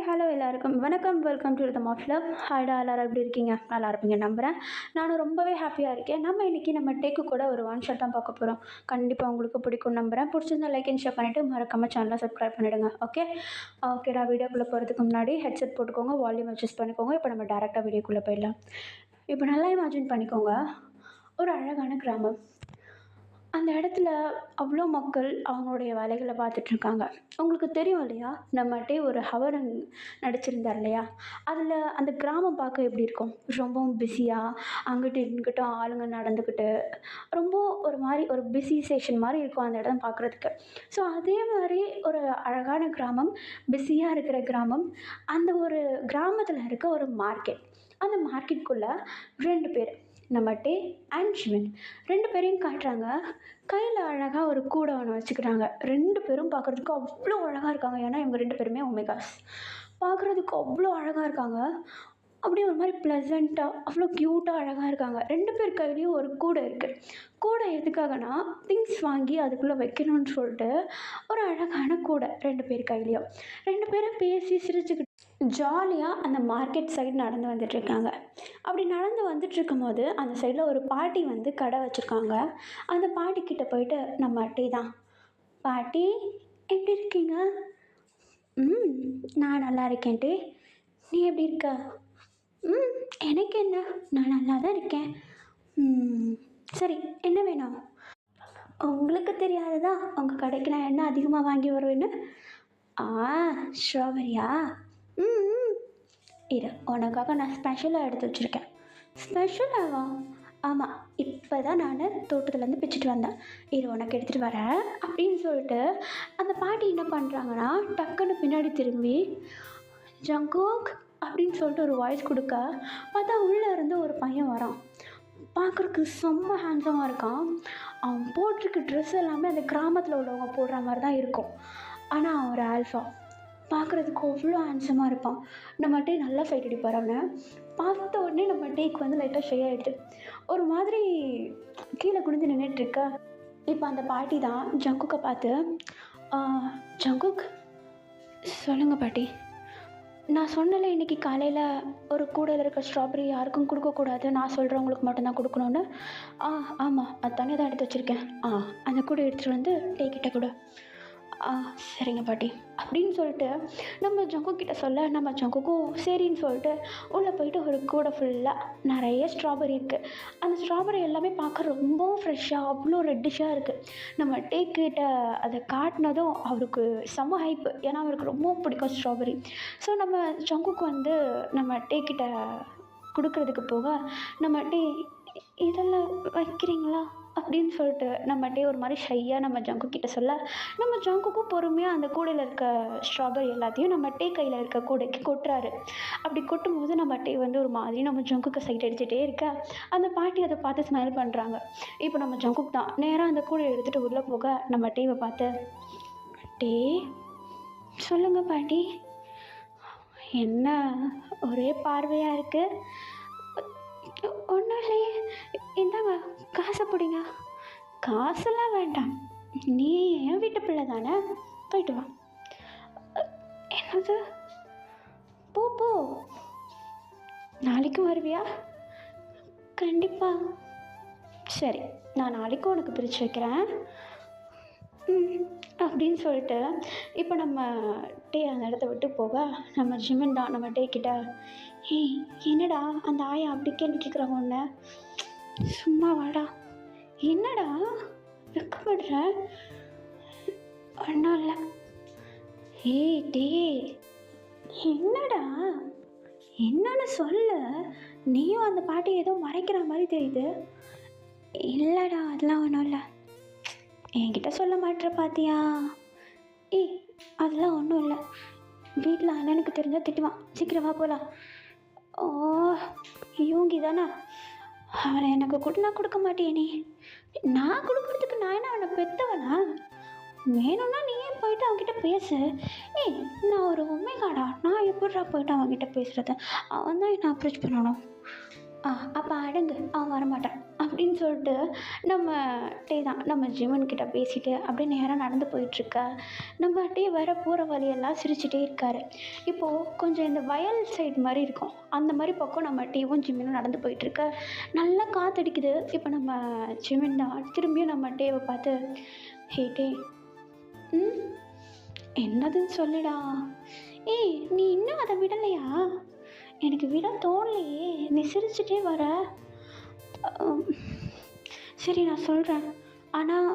Hello எல்லாருக்கும் வணக்கம். Welcome to the Maf Love. ஹாய்டா, எல்லாரும் எப்படி இருக்கீங்க? நல்லா இருப்பீங்க நம்புகிறேன். நானும் ரொம்பவே ஹாப்பியாக இருக்கேன். இன்றைக்கி நம்ம டேக்கு கூட ஒரு ஒன் ஷாட் தான் பார்க்க போகிறோம். கண்டிப்பாக உங்களுக்கு பிடிக்கும் நம்புகிறேன். பிடிச்சிருந்தா லைக் அண்ட் ஷேர் பண்ணிவிட்டு மறக்காமல் சேனலை சப்ஸ்கிரைப் பண்ணிவிடுங்க. ஓகேடா. வீடியோக்குள்ளே போகிறதுக்கு முன்னாடி ஹெட்செட் போட்டுக்கோங்க, வால்யூம் அட்ஜஸ்ட் பண்ணிக்கோங்க. இப்போ நம்ம டேரெக்டாக வீடியோக்குள்ளே போயிடலாம். இப்போ நல்லா இமேஜின் பண்ணிக்கோங்க, ஒரு அழகான கிராமம். அந்த இடத்துல அவ்வளோ மக்கள் அவங்களுடைய வேலைகளை பார்த்துட்ருக்காங்க. உங்களுக்கு தெரியும் இல்லையா, நம்மகிட்டே ஒரு ஹவரன் நடிச்சிருந்தார் இல்லையா, அதில் அந்த கிராமம் பார்க்க எப்படி இருக்கும்? ரொம்பவும் பிஸியாக அங்கிட்டு இங்கிட்டும் ஆளுங்க நடந்துக்கிட்டு ரொம்ப ஒரு மாதிரி ஒரு பிஸி ஸ்டேஷன் மாதிரி இருக்கும் அந்த இடம் பார்க்குறதுக்கு. ஸோ அதே மாதிரி ஒரு அழகான கிராமம், பிஸியாக இருக்கிற கிராமம். அந்த ஒரு கிராமத்தில் இருக்க ஒரு மார்க்கெட். அந்த மார்க்கெட்டுக்குள்ளே 2 பேர், நம்ம டே அண்ட் ஷிவன், 2 பேரையும் காட்டுறாங்க. கையில் அழகாக ஒரு கூடை ஒன்று வச்சுக்கிறாங்க. 2 பேரும் பார்க்குறதுக்கு அவ்வளோ அழகாக இருக்காங்க. ஏன்னா இவங்க 2 பேருமே ஒமேகாஸ். பார்க்குறதுக்கு அவ்வளோ அழகாக இருக்காங்க. அப்படியே ஒரு மாதிரி ப்ளசண்ட்டாக அவ்வளோ க்யூட்டாக அழகாக இருக்காங்க. 2 பேர் கையிலையும் ஒரு கூடை இருக்குது. கூடை எதுக்காகனா திங்ஸ் வாங்கி அதுக்குள்ளே வைக்கணும்னு சொல்லிட்டு ஒரு அழகான கூடை 2 பேர் கையிலையும். 2 பேரும் பேசி சிரிச்சுக்கிட்டு ஜாலியாக அந்த மார்க்கெட் சைடு நடந்து வந்துட்டுருக்காங்க. அப்படி நடந்து வந்துட்டுருக்கும் போது அந்த சைடில் ஒரு பாட்டி வந்து கடை வச்சுருக்காங்க. அந்த பாட்டிக்கிட்ட போயிட்டு, நம்ம டீ தான், பாட்டி எப்படி இருக்கீங்க? நான் நல்லா இருக்கேன் டீ, நீ எப்படி இருக்க? எனக்கு என்ன, நான் நல்லா தான் இருக்கேன். சரி, என்ன வேணும்? உங்களுக்கு தெரியாததா உங்கள் கடைக்கு நான் என்ன அதிகமாக வாங்கி வருவேன்னு? ஸ்ட்ராபெரியா? இரு, உனக்காக நான் ஸ்பெஷலாக எடுத்து வச்சுருக்கேன். ஸ்பெஷலாவா? ஆமாம், இப்போ தான் நான் தோட்டத்துலேருந்து பிச்சுட்டு வந்தேன். இரு, உனக்கு எடுத்துகிட்டு வரேன் அப்படின்னு சொல்லிட்டு அந்த பாட்டி என்ன பண்ணுறாங்கன்னா, டக்குன்னு பின்னாடி திரும்பி ஜங்குக் அப்படின்னு சொல்லிட்டு ஒரு வாய்ஸ் கொடுக்க பார்த்தா உள்ளே இருந்து ஒரு பையன் வரான். பார்க்குறக்கு செம்ம ஹேண்ட்ஸமாக இருக்கான். அவன் போட்டிருக்க ட்ரெஸ் எல்லாமே அந்த கிராமத்தில் உள்ளவங்க போடுற மாதிரி தான் இருக்கும். ஆனால் அவன் ஒரு ஆல்ஃபா. பார்க்குறதுக்கு அவ்வளோ ஹேண்ட்ஸமாக இருப்பான். நம்மகிட்டே நல்லா ஃபைட் அடிப்பார். அவனை பார்த்த உடனே நம்ம டேக்கு வந்து லைட்டாக ஷை ஆகிடுது. ஒரு மாதிரி கீழே குனிஞ்சு நின்றுட்டுருக்க. இப்போ அந்த பாட்டி தான் ஜங்குக்கை பார்த்து, ஜங்குக் சொல்லுங்கள் பாட்டி, நான் சொன்னல இன்றைக்கி காலையில் ஒரு கூடையில் இருக்க ஸ்ட்ராபெரி யாருக்கும் கொடுக்கக்கூடாது, நான் சொல்கிறவங்களுக்கு மட்டும்தான் கொடுக்கணுன்னு. ஆமாம், அது தனியாக தான் எடுத்து வச்சுருக்கேன். அந்த கூடை எடுத்துகிட்டு வந்து டேக்கிட்ட கொடு. சரிங்க பாட்டி அப்படின்னு சொல்லிட்டு நம்ம ஜங்குக்கிட்ட சொல்ல, நம்ம ஜங்குக்கும் சரின்னு சொல்லிட்டு உள்ளே போயிட்டு ஒரு கூடை ஃபுல்லாக நிறைய ஸ்ட்ராபெரி இருக்குது. அந்த ஸ்ட்ராபெரி எல்லாமே பார்க்க ரொம்பவும் ஃப்ரெஷ்ஷாக அவ்வளோ ரெட்டிஷாக இருக்குது. நம்ம டேக்கிட்ட அதை காட்டினதும் அவருக்கு செம்ம ஹைப்பு. ஏன்னா அவருக்கு ரொம்ப பிடிக்கும் ஸ்ட்ராபெரி. ஸோ நம்ம ஜங்குக்கு வந்து நம்ம டேக்கிட்ட கொடுக்கறதுக்கு போக, நம்ம டே இதெல்லாம் வைக்கிறீங்களா அப்படின்னு சொல்லிட்டு நம்மகிட்டே ஒரு மாதிரி ஷையாக நம்ம ஜங்குக்கிட்ட சொல்ல, நம்ம ஜங்குக்கும் பொறுமையாக அந்த கூடையில் இருக்க ஸ்ட்ராபெரி எல்லாத்தையும் நம்ம டே கையில் இருக்க கூடைக்கு கொட்டுறாரு. அப்படி கொட்டும்போது நம்ம டே வந்து ஒரு மாதிரி நம்ம ஜங்குக்கு சைட் அடிச்சுட்டே இருக்க, அந்த பாட்டி அதை பார்த்து ஸ்மைல் பண்ணுறாங்க. இப்போ நம்ம ஜங்குக்கு தான் நேராக அந்த கூடையை எடுத்துகிட்டு உள்ளே போக, நம்ம டேவை பார்த்து, டே சொல்லுங்கள் பாட்டி, என்ன ஒரே பார்வையாக இருக்குது? ஒன்றும் இல்லையே, இந்தாங்க காசை பிடிங்க. காசெல்லாம் வேண்டாம், நீ என் வீட்டு பிள்ளை தானே, போயிட்டு வா. என்னது? போ, நாளைக்கும் வருவியா? கண்டிப்பாக. சரி, நான் நாளைக்கும் உனக்கு பிரித்து வைக்கிறேன் அப்படின்னு சொல்லிட்டு இப்போ நம்ம டே அந்த இடத்த விட்டு போக, நம்ம ஜிமன் தான் நம்ம டே கிட்ட, என்னடா அந்த ஆயா அப்படி கேள்வி கேட்குறாங்க ஒன்று, சும்மா வாடா. என்னடா வெக்கப்படுற? ஒன்றும் இல்லை. டே என்னடா, என்னன்னு சொல்ல, நீயும் அந்த பாட்டி ஏதோ மறைக்கிற மாதிரி தெரியுது. இல்லைடா, அதெல்லாம் ஒன்றும் இல்லை. என்கிட்ட சொல்ல மாட்டேற பாத்தியா? அதெல்லாம் ஒன்றும் இல்லை. வீட்டில் அண்ணனுக்கு தெரிஞ்சால் திட்டுவான். சீக்கிரமா போகலாம். யோங்கி தானே அவனை எனக்கு கொடுக்க மாட்டேன். நீ நான் கொடுக்குறதுக்கு நான் என்ன அவனை பெற்றவனா? வேணும்னா நீயே போயிட்டு அவன்கிட்ட பேசு. நான் ஒரு உண்மைக்காடா, நான் எப்படிடா போயிட்டு அவன்கிட்ட பேசுகிறது? அவன் தான் என்னை அப்ரோச் பண்ணணும். அப்போ அடங்கு, அவன் வரமாட்டான் அப்படின்னு சொல்லிட்டு நம்ம டே தான் நம்ம ஜிவன்கிட்ட பேசிட்டு அப்படியே நேராக நடந்து போயிட்டுருக்க. நம்ம டே வர போகிற வழியெல்லாம் சிரிச்சுட்டே இருக்காரு. இப்போது கொஞ்சம் இந்த வயல் சைடு மாதிரி இருக்கும், அந்த மாதிரி பக்கம் நம்ம டேவும் ஜிமினும் நடந்து போயிட்டுருக்க. நல்லா காற்றடிக்குது. இப்போ நம்ம ஜிமின் தான் திரும்பியும் நம்ம டேவை பார்த்து, ஹே டே, ம் என்னதுன்னு சொல்லுடா. ஏய், நீ இன்னும் அதை விடலையா? எனக்கு விட தோணலையே, நீ சிரிச்சுட்டே வர. அம், சரி நான் சொல்கிறேன், ஆனால்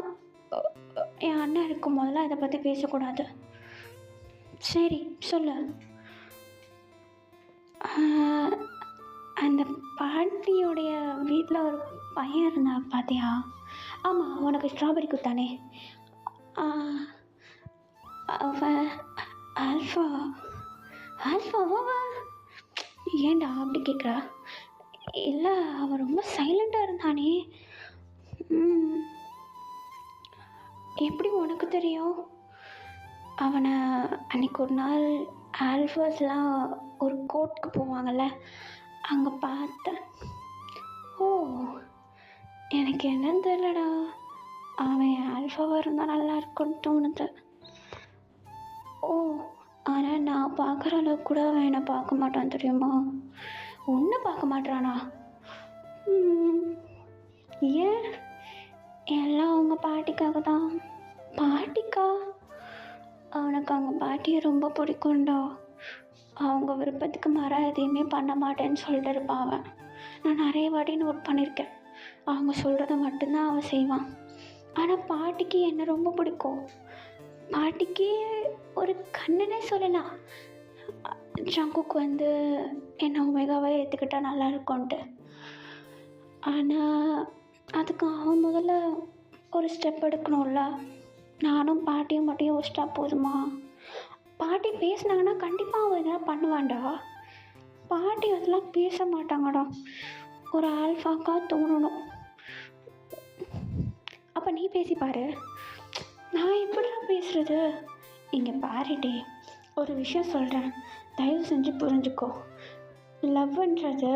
என் அண்ணன் இருக்கும் போதெல்லாம் இதை பற்றி பேசக்கூடாது. சரி சொல்லு. ஆஹ், அந்த பாட்டியோடைய வீட்டில் ஒரு பையன் இருந்தா பார்த்தியா? ஆமாம், உனக்கு ஸ்ட்ராபெரி குத்தானே, அவன் ஆல்ஃபா. ஆல்ஃபாவா? ஏன்டா அப்படி கேட்குறா? இல்லை, அவன் ரொம்ப சைலண்ட்டாக இருந்தானே. ம், எப்படி உனக்கு தெரியும்? அவனை அன்னைக்கு ஒரு நாள் ஆல்ஃபாஸ்லாம் ஒரு கோர்ட்டுக்கு போவாங்கள்ல, அங்கே பார்த்தேன். ஓ, எனக்கு என்னன்னு தெரியலடா, அவன் ஆல்ஃபாவாக இருந்தால் நல்லா இருக்கும்னு தோணுது. ஓ, ஆனால் நான் பார்க்குற அளவுக்கு கூட அவன் என்னை பார்க்க மாட்டான் தெரியுமா? ஒன்று பார்க்க மாட்டானா? ஏன்? எல்லாம் அவங்க பாட்டிக்காக தான். பாட்டிக்கா? அவனுக்கு அவங்க பாட்டியை ரொம்ப பிடிக்கும்டா. அவங்க விருப்பத்துக்கு மாறாக எதையுமே பண்ண மாட்டேன்னு சொல்லிட்டு இருப்பான் அவன். நான் நிறைய வாட்டி நோட் பண்ணியிருக்கேன், அவங்க சொல்கிறத மட்டும்தான் அவன் செய்வான். ஆனால் பாட்டிக்கு என்ன ரொம்ப பிடிக்கும். பாட்டிக்கு ஒரு கண்ணுன்னே சொல்லலாம். ஜங்குக்கு வந்து என்ன ஒமேகாவை ஏற்றுக்கிட்டா நல்லா இருக்கும்ன்ட்டு. ஆனால் அதுக்கு அவன் முதல்ல ஒரு ஸ்டெப் எடுக்கணும்ல. நானும் பாட்டியும் மட்டும் யோசிச்சா போதுமா? பாட்டி பேசினாங்கன்னா கண்டிப்பாக அவன் இதெல்லாம் பண்ணுவான்டா. பாட்டி அதெல்லாம் பேச மாட்டாங்கடா. ஒரு ஆல்ஃபாக்கா தோணணும். அப்போ நீ பேசிப்பாரு. நான் எப்படிலாம் பேசுகிறது? இங்கே பாருடே, ஒரு விஷயம் சொல்கிறேன், தயவு செஞ்சு புரிஞ்சுக்கோ. லவ்ன்றது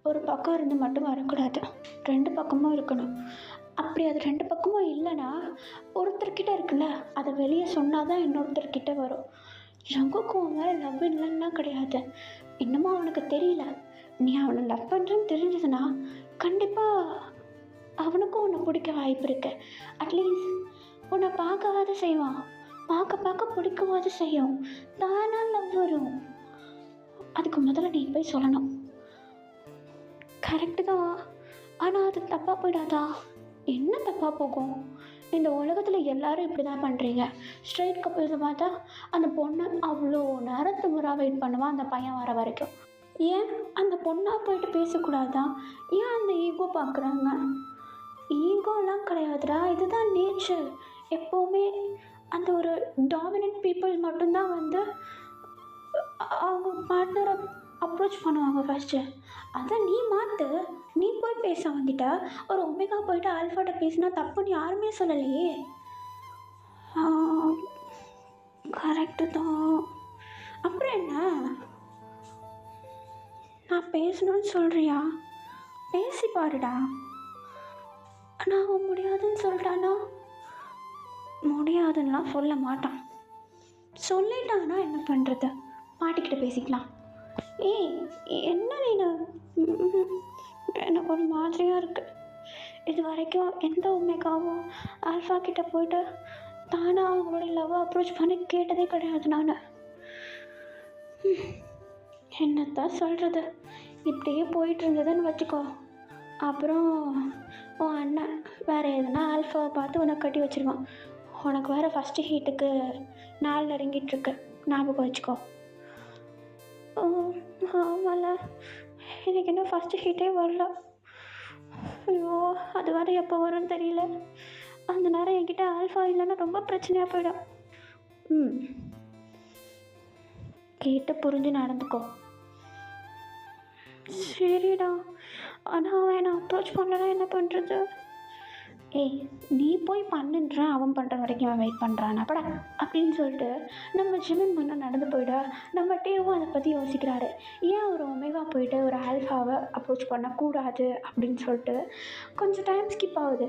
ஒரு பக்கம் இருந்து மட்டும் வரக்கூடாது, ரெண்டு பக்கமும் இருக்கணும். அப்படி அது ரெண்டு பக்கமும் இல்லைன்னா ஒருத்தர்கிட்ட இருக்குல்ல, அதை வெளியே சொன்னால் தான் இன்னொருத்தர்கிட்ட வரும். ஜங்குக்கும் மேலே லவ் இல்லைன்னா கிடையாது, இன்னமும் அவனுக்கு தெரியல. நீ அவனை லவ் பண்ணுறன்னு தெரிஞ்சதுன்னா கண்டிப்பாக அவனுக்கும் உன்னை பிடிக்க வாய்ப்பு இருக்கு. அட்லீஸ்ட் உன்னை பார்க்கவாது செய்வான், பார்க்க பார்க்க பிடிக்கவாது செய்யும், தானா லவ் வரும். அதுக்கு முதல்ல நீ போய் சொல்லணும். கரெக்டு தான், ஆனால் அது தப்பாக போயிடாதா? என்ன தப்பாக போகும்? இந்த உலகத்தில் எல்லாரும் இப்படி தான் பண்ணுறீங்க. ஸ்ட்ரெயிட் கப்பிள்ஸ் பார்த்தா அந்த பொண்ணு அவ்வளோ நேரத்து முறை வெயிட் பண்ணுவான் அந்த பையன் வர வரைக்கும். ஏன் அந்த பொண்ணாக போயிட்டு பேசக்கூடாதா? ஏன் அந்த ஈகோ பார்க்குறாங்க? ஈகோலாம் கிடையாதுடா, இதுதான் நேச்சர். எப்போவுமே அந்த ஒரு டாமினன்ட் பீப்புள் மட்டும்தான் வந்து அவங்க பார்ட்னரை அப்ரோச் பண்ணுவாங்க ஃபஸ்ட்டு. அதை நீ மாற்று, நீ போய் பேச அவங்கிட்ட. ஒரு ஒமேகா போயிட்டு ஆல்ஃபாட்ட பேசினா தப்புன்னு யாருமே சொல்லலையே. கரெக்டு தான். அப்புறம் என்ன, நான் பேசணும்னு சொல்கிறியா? பேசி பாருடா. ஆனால் அவன் முடியாதுன்னு சொல்லிட்டானா? முடியாதுன்னெலாம் சொல்ல மாட்டான். சொல்லிட்டான்னா என்ன பண்ணுறது? பாட்டிக்கிட்ட பேசிக்கலாம். ஏய், என்ன நீனு? எனக்கு ஒரு மாதிரியாக இருக்குது. இது வரைக்கும் எந்த ஒமேகாவும் ஆல்ஃபா கிட்ட போயிட்டு தானாக அவங்களுடைய லவ்வை அப்ரோச் பண்ணி கேட்டதே கிடையாது நான். என்னத்தான் சொல்கிறது, இப்படியே போயிட்டு இருந்ததுன்னு வச்சுக்கோ, அப்புறம் உன் அண்ணன் வேறு எதுனா ஆல்ஃபாவை பார்த்து உனக்கு கட்டி வச்சுருவான். உனக்கு வேறு ஃபஸ்ட்டு ஹீட்டுக்கு நாள் நெருங்கிட்டுருக்கு, ஞாபகம் வச்சுக்கோ. ஆமாம்ல, எனக்கு இன்னும் ஃபஸ்ட்டு ஹீட்டே வரல. ஐயோ, அது வேறு எப்போ வரும்னு தெரியல. அந்த நேரம் என்கிட்ட ஆல்ஃபா இல்லைன்னா ரொம்ப பிரச்சனையாக போயிடும். கேட்டு புரிஞ்சு நடந்துக்கோ. சரிடா, ஆனால் அவன் என்னை அப்ரோச் பண்ணலன்னா என்ன பண்ணுறது? ஏய் நீ போய் பண்ணுன்றான், அவன் பண்ணுற வரைக்கும் அவன் வெயிட் பண்ணுறான் அப்படா அப்படின்னு சொல்லிட்டு நம்ம ஜிமின் முன்னே நடந்து போயிட நம்ம டேவும் அதை பற்றி யோசிக்கிறாரு. ஏன் ஒரு ஒமேகா போயிட்டு ஒரு ஆல்ஃபாவை அப்ரோச் பண்ணக்கூடாது அப்படின்னு சொல்லிட்டு கொஞ்சம் டைம் ஸ்கிப் ஆகுது.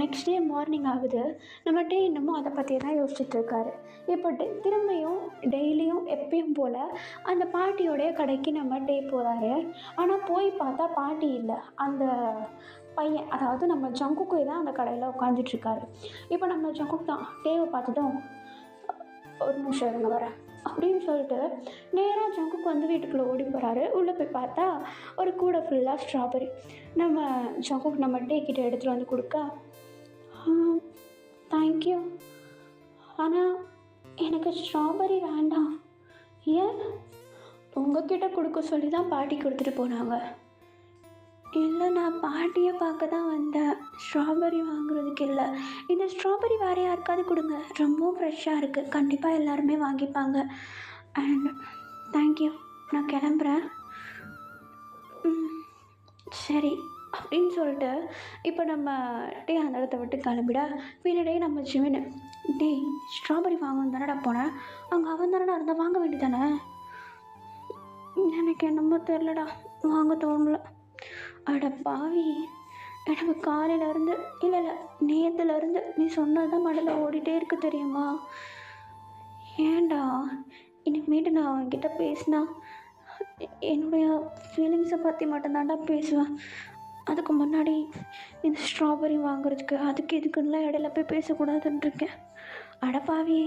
நெக்ஸ்ட் டே மார்னிங் ஆகுது. நம்ம டே இன்னமும் அதை பற்றி தான் யோசிச்சுட்டு இருக்காரு. இப்போ திரும்பியும் டெய்லியும் எப்பயும் போல் அந்த பாட்டியோடைய கடைக்கு நம்ம டே போகிறாரு. ஆனால் போய் பார்த்தா பாட்டி இல்லை. அந்த பையன், அதாவது நம்ம ஜங்குக்கு தான் அந்த கடையில் உட்காந்துட்ருக்காரு. இப்போ நம்ம ஜங்குக் தான் டேவை பார்த்ததும் ஒரு நிமிஷம் இருங்க வரேன் அப்படின்னு சொல்லிட்டு நேராக ஜங்குக்கு வந்து வீட்டுக்குள்ளே ஓடி போகிறாரு. உள்ளே போய் பார்த்தா ஒரு கூடை ஃபுல்லாக ஸ்ட்ராபெரி. நம்ம ஜங்குக் நம்ம டே கிட்ட எடுத்துகிட்டு வந்து கொடுக்க, தேங்க்யூ, ஆனால் எனக்கு ஸ்ட்ராபெரி வேண்டாம். ஏன்? உங்ககிட்ட கொடுக்க சொல்லி தான் பாட்டி கொடுத்துட்டு போனாங்க. இல்லை, நான் பாட்டியை பார்க்க தான் வந்தேன், ஸ்ட்ராபெரி வாங்குறதுக்கு இல்லை. இந்த ஸ்ட்ராபெரி வேறு யாருக்காவது கொடுங்க, ரொம்பவும் ஃப்ரெஷ்ஷாக இருக்குது, கண்டிப்பாக எல்லாருமே வாங்கிப்பாங்க. அண்ட் தேங்க்யூ, நான் கிளம்புறேன். சரி அப்படின்னு சொல்லிட்டு இப்போ நம்ம டே அந்த இடத்த விட்டு கிளம்பிட பின்னாடியே நம்ம ஜிமின், டே ஸ்ட்ராபெரி வாங்கணும் தானடா போனேன், அங்கே அவன் தானடா இருந்தால் வாங்க வேண்டியதானே. எனக்கு என்னமோ தெரிலடா, வாங்க தோணல. அட பாவி, எனக்கு காலையிலேருந்து இல்லை நேற்றுலேருந்து நீ சொன்னது தான் மடலில் ஓடிட்டே இருக்கு தெரியுமா. ஏன்டா இனிமேட்டு நான் அவன்கிட்ட பேசினா என்னுடைய ஃபீலிங்ஸை பற்றி மட்டும்தான்டா பேசுவேன். அதுக்கு முன்னாடி இந்த ஸ்ட்ராபெரி வாங்குறதுக்கு அதுக்கு இதுக்குன்னெலாம் இடையில போய் பேசக்கூடாதுன்னு இருக்கேன். அட பாவி,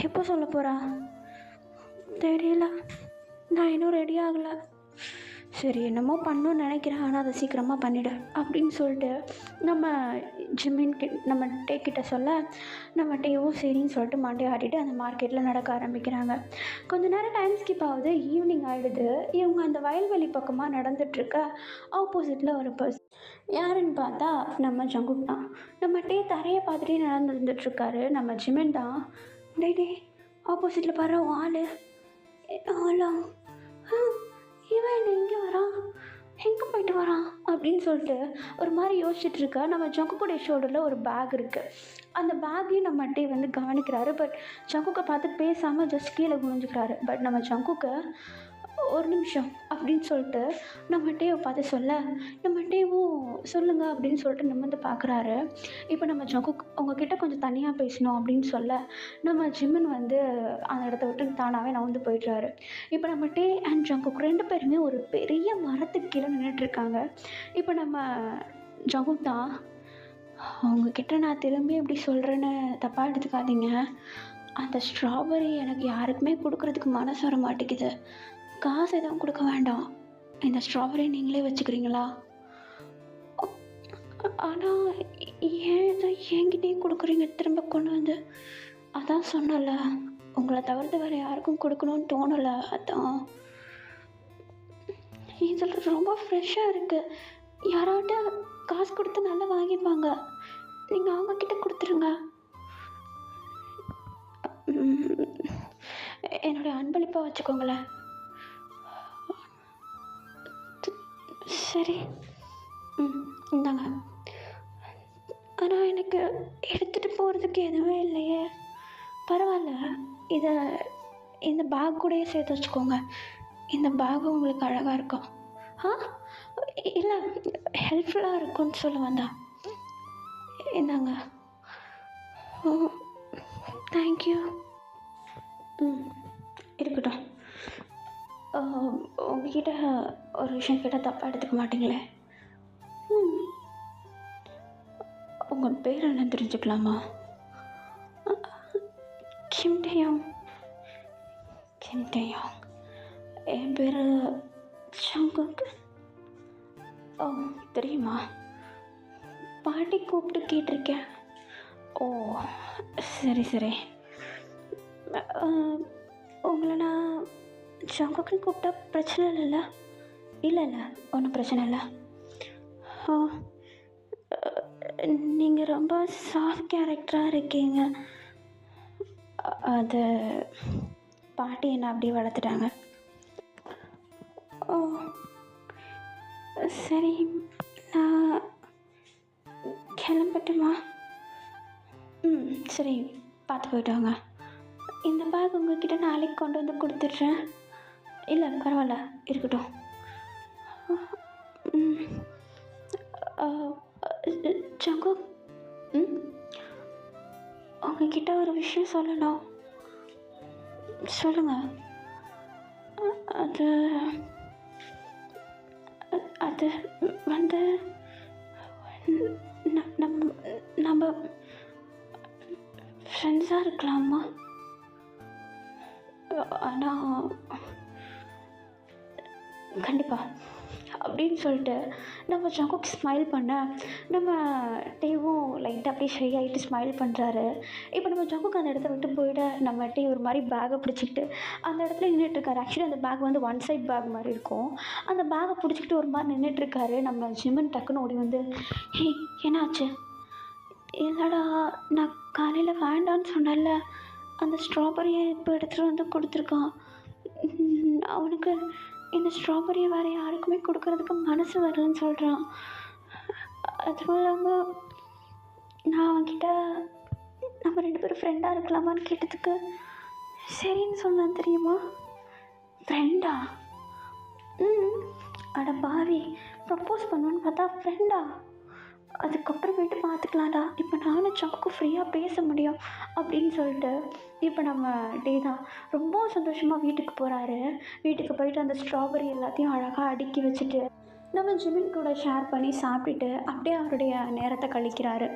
எப்போ சொல்ல போகிறா தெரியல, நான் இன்னும் ரெடி ஆகலை. சரி என்னமோ பண்ணணும்னு நினைக்கிறேன், ஆனால் அதை சீக்கிரமாக பண்ணிவிடு அப்படின்னு சொல்லிட்டு நம்ம நம்ம டேக்கிட்ட சொல்ல நம்ம டேவும் சரின்னு சொல்லிட்டு மண்டே ஆடிட்டு அந்த மார்க்கெட்டில் நடக்க ஆரம்பிக்கிறாங்க. கொஞ்ச நேரம் டைம் ஸ்கிப் ஆகுது, ஈவினிங் ஆகிடுது. இவங்க அந்த வயல்வெளி பக்கமாக நடந்துகிட்ருக்க ஆப்போசிட்டில் ஒரு பர்சன், யாருன்னு பார்த்தா நம்ம ஜங்குக் தான். நம்ம டே தரையை பார்த்துட்டே நடந்துருந்துட்டுருக்காரு. நம்ம ஜிமின் தான், டே ஆப்போசிட்டில் பாரு ஆளு ஆளா, இவன் என்ன இங்கே வரான், எங்கே போயிட்டு வரான் அப்படின்னு சொல்லிட்டு ஒரு மாதிரி யோசிச்சுட்டு இருக்கா. நம்ம ஜங்குக்குடைய ஷோல்டரில் ஒரு பேக் இருக்குது. அந்த பேக்கையும் நம்ம டே வந்து கவனிக்கிறாரு. பட் ஜங்குக்கை பார்த்து பேசாமல் ஜஸ்ட் கீழே குனிஞ்சுக்கிறாரு. பட் நம்ம ஜங்குக்கை ஒரு நிமிஷம் அப்படின்னு சொல்லிட்டு நம்ம டேவை பார்த்து சொல்ல நம்ம டேவும் சொல்லுங்கள் அப்படின்னு சொல்லிட்டு நிமிர்ந்து பார்க்குறாரு. இப்போ நம்ம ஜங்குக் உங்ககிட்ட கொஞ்சம் தனியாக பேசணும் அப்படின்னு சொல்ல நம்ம ஜிமின் வந்து அந்த இடத்த விட்டு தானாகவே நவுந்து போயிடுறாரு. இப்போ நம்ம டே அண்ட் ஜங்குக் ரெண்டு பேருமே ஒரு பெரிய மரத்துக்கு கீழே நின்றுட்டுருக்காங்க. இப்போ நம்ம ஜங்குக் தான், அவங்கக்கிட்ட நான் திரும்பி எப்படி சொல்கிறேன்னு தப்பாக எடுத்துக்காதீங்க, அந்த ஸ்ட்ராபெரி எனக்கு யாருக்குமே கொடுக்குறதுக்கு மனசு வர மாட்டேங்குது, காசு எதுவும் கொடுக்க வேண்டாம், இந்த ஸ்ட்ராபெரி நீங்களே வச்சுக்கிறீங்களா. ஆனால் ஏன் இதை என்கிட்டையும் கொடுக்குறீங்க திரும்ப கொண்டு வந்து, அதான் சொன்னல உங்களை தவிர்த்து வேறு யாருக்கும் கொடுக்கணும்னு தோணலை, அதான். இதில் ரொம்ப ஃப்ரெஷ்ஷாக இருக்குது, யாராட்ட காசு கொடுத்து நல்லா வாங்கிப்பாங்க, நீங்கள் அவங்கக்கிட்ட கொடுத்துருங்க. என்னுடைய அன்பளிப்பாக வச்சுக்கோங்களேன். சரி, இந்தாங்க. ஆனால் எனக்கு எடுத்துகிட்டு போகிறதுக்கு எதுவுமே இல்லையே. பரவாயில்ல, இதை இந்த பேக் கூடயே சேர்த்து வச்சுக்கோங்க, இந்த பேக் உங்களுக்கு அழகாக இருக்கும். இல்லை ஹெல்ப்ஃபுல்லாக இருக்கும்னு சொல்ல வந்தா. இந்தாங்க. தேங்க்யூ. இருக்கட்டும். உங்ககிட்ட ஒரு விஷயம் கேட்டால் தப்பாக எடுத்துக்க மாட்டீங்களே. உங்கள் பேர் என்ன தெரிஞ்சுக்கலாமா? கிம் டேயோங். கிம் டேயோங். என் பேர் ஜங்குக். ஓ தெரியுமா, பாட்டி கூப்பிட்டு கேட்டிருக்கேன். ஓ சரி சரி. உங்களை நான் ஜங்குக்குன்னு கூப்பிட்டா பிரச்சனை இல்லைல்ல? இல்லை ஒன்றும் பிரச்சனை இல்லை. நீங்கள் ரொம்ப சாஃப்ட் கேரக்டராக இருக்கீங்க. அது பாட்டி என்னை அப்படியே வளர்த்துட்டாங்க. ஓ சரி, நான் கிளம்பட்டுமா? ம், சரி, பார்த்து போயிட்டு வாங்க. இந்த பேக் உங்ககிட்ட நாளைக்கு கொண்டு வந்து கொடுத்துட்றேன். இல்லை பரவாயில்ல, இருக்கட்டும். ம். அ, ஜங்கு, ம், உங்ககிட்ட ஒரு விஷயம் சொல்லணும். சொல்லுங்க. அது அது வந்து நம்ம நம்ம ஃப்ரெண்ட்ஸாக இருக்கலாமா? ஆனால் கண்டிப்பாக அப்படின்னு சொல்லிட்டு நம்ம ஜங்குக்கு ஸ்மைல் பண்ண, நம்ம டேவும் லைட்டாக அப்படியே ஷை ஆகிட்டு ஸ்மைல் பண்ணுறாரு. இப்போ நம்ம ஜங்குக்கு அந்த இடத்த விட்டு போயிட, நம்ம டே ஒரு மாதிரி பேக்கை பிடிச்சிக்கிட்டு அந்த இடத்துல நின்றுட்டுருக்காரு. ஆக்சுவலி அந்த பேக் வந்து ஒன் சைட் பேக் மாதிரி இருக்கும். அந்த பேக்கை பிடிச்சிக்கிட்டு ஒரு மாதிரி நின்றுட்டுருக்காரு. நம்ம ஜிம்மன் டக்குன்னு ஓடி வந்து, ஹே என்னாச்சு? இல்லைடா, நான் காலையில் வேண்டான்னு சொன்னேன்ல, அந்த ஸ்ட்ராபெரியை இப்போ எடுத்துகிட்டு வந்து கொடுத்துருக்கான். அவனுக்கு இந்த ஸ்ட்ராபெரியை வேறு யாருக்குமே கொடுக்கறதுக்கு மனசு வரலன்னு சொல்கிறான். அதுவும் இல்லாமல் நான் அவன்கிட்ட நம்ம 2 பேரும் ஃப்ரெண்டாக இருக்கலாமான்னு கேட்டதுக்கு சரின்னு சொன்னான் தெரியுமா? ஃப்ரெண்டா? ம், அட பாவி, ப்ரப்போஸ் பண்ணுவேன்னு பார்த்தா ஃப்ரெண்டா? அதுக்கப்புறமேட்டு பார்த்துக்கலாம்டா, இப்போ நானும் ஜங்குக்கு ஃப்ரீயாக பேச முடியும் அப்படின்னு சொல்லிட்டு இப்போ நம்ம டே தான் ரொம்ப சந்தோஷமாக வீட்டுக்கு போகிறாரு. வீட்டுக்கு போயிட்டு அந்த ஸ்ட்ராபெரி எல்லாத்தையும் அழகாக அடுக்கி வச்சுட்டு நம்ம ஜிமின் கூட ஷேர் பண்ணி சாப்பிட்டுட்டு அப்படியே அவருடைய நேரத்தை கழிக்கிறாரு.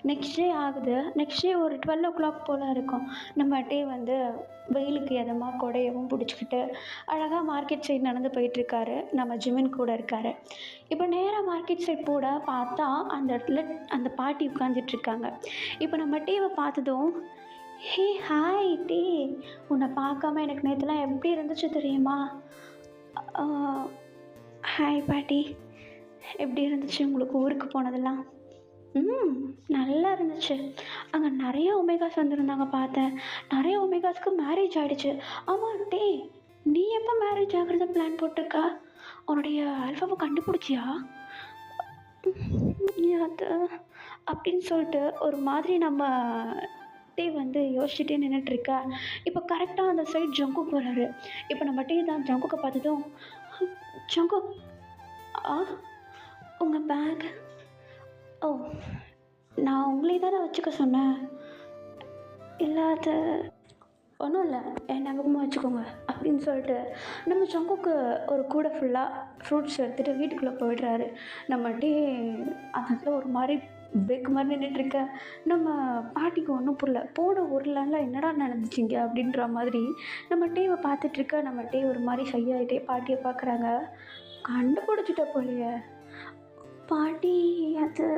நெக்ஸ்ட் டே ஆகுது. நெக்ஸ்ட் டே ஒரு 12 o'clock போல் இருக்கும். நம்ம டே வந்து வெயிலுக்கு எதமாக கொடையவும் பிடிச்சிக்கிட்டு அழகாக மார்க்கெட் சைடு நடந்து போயிட்டுருக்காரு. நம்ம ஜிமின் கூட இருக்கார். இப்போ நேராக மார்க்கெட் சைட் போட பார்த்தா அந்த இடத்துல அந்த பாட்டி உட்காந்துட்ருக்காங்க. இப்போ நம்ம டேவை பார்த்ததும், ஹே ஹாய் டே, உன்னை பார்க்காம எனக்கு நேற்றுலாம் எப்படி இருந்துச்சு தெரியுமா? ஹாய் பாட்டி, எப்படி இருந்துச்சு உங்களுக்கு ஊருக்கு போனதெல்லாம்? ம், நல்லா இருந்துச்சு. அங்கே நிறைய ஒமேகாஸ் வந்திருந்தாங்க பார்த்தேன். நிறைய ஒமேகாஸ்க்கு மேரேஜ் ஆகிடுச்சு. ஆமாம் டே, நீ எப்போ மேரேஜ் ஆகிறத பிளான் போட்டிருக்கா? உன்னுடைய ஆல்ஃபாவை கண்டுபிடிச்சியா? அது அப்படின்னு சொல்லிட்டு ஒரு மாதிரி நம்ம டே வந்து யோசிச்சுட்டே நின்றுட்டுருக்கா. இப்போ கரெக்டாக அந்த சைட் ஜங்குக் வராரு. இப்போ நம்ம டே தான் ஜங்குக்கை பார்த்ததும், ஜங்குக், ஆ, உங்கள் பேக். ஓ, நான் உங்களே தானே வச்சுக்க சொன்னேன். இல்லை அது ஒன்றும் இல்லை, என் ஞாபகமாக வச்சுக்கோங்க அப்படின்னு சொல்லிட்டு நம்ம ஜங்குக்கு ஒரு கூடை ஃபுல்லாக ஃப்ரூட்ஸ் எடுத்துகிட்டு வீட்டுக்குள்ளே போயிடுறாரு. நம்ம டே அந்த இடத்துல ஒரு மாதிரி பேக் மாதிரி நின்றுட்டுருக்க. நம்ம பாட்டிக்கு ஒன்றும் புரியல. போன ஒரு நாளில் என்னடா நடந்துச்சிங்க அப்படின்ற மாதிரி நம்ம டேவை பார்த்துட்ருக்க. நம்ம டே ஒரு மாதிரி ஷையாகிட்டே பாட்டியை பார்க்குறாங்க. கண்டுபிடிச்சிட்ட போலியே பாட்டி. அது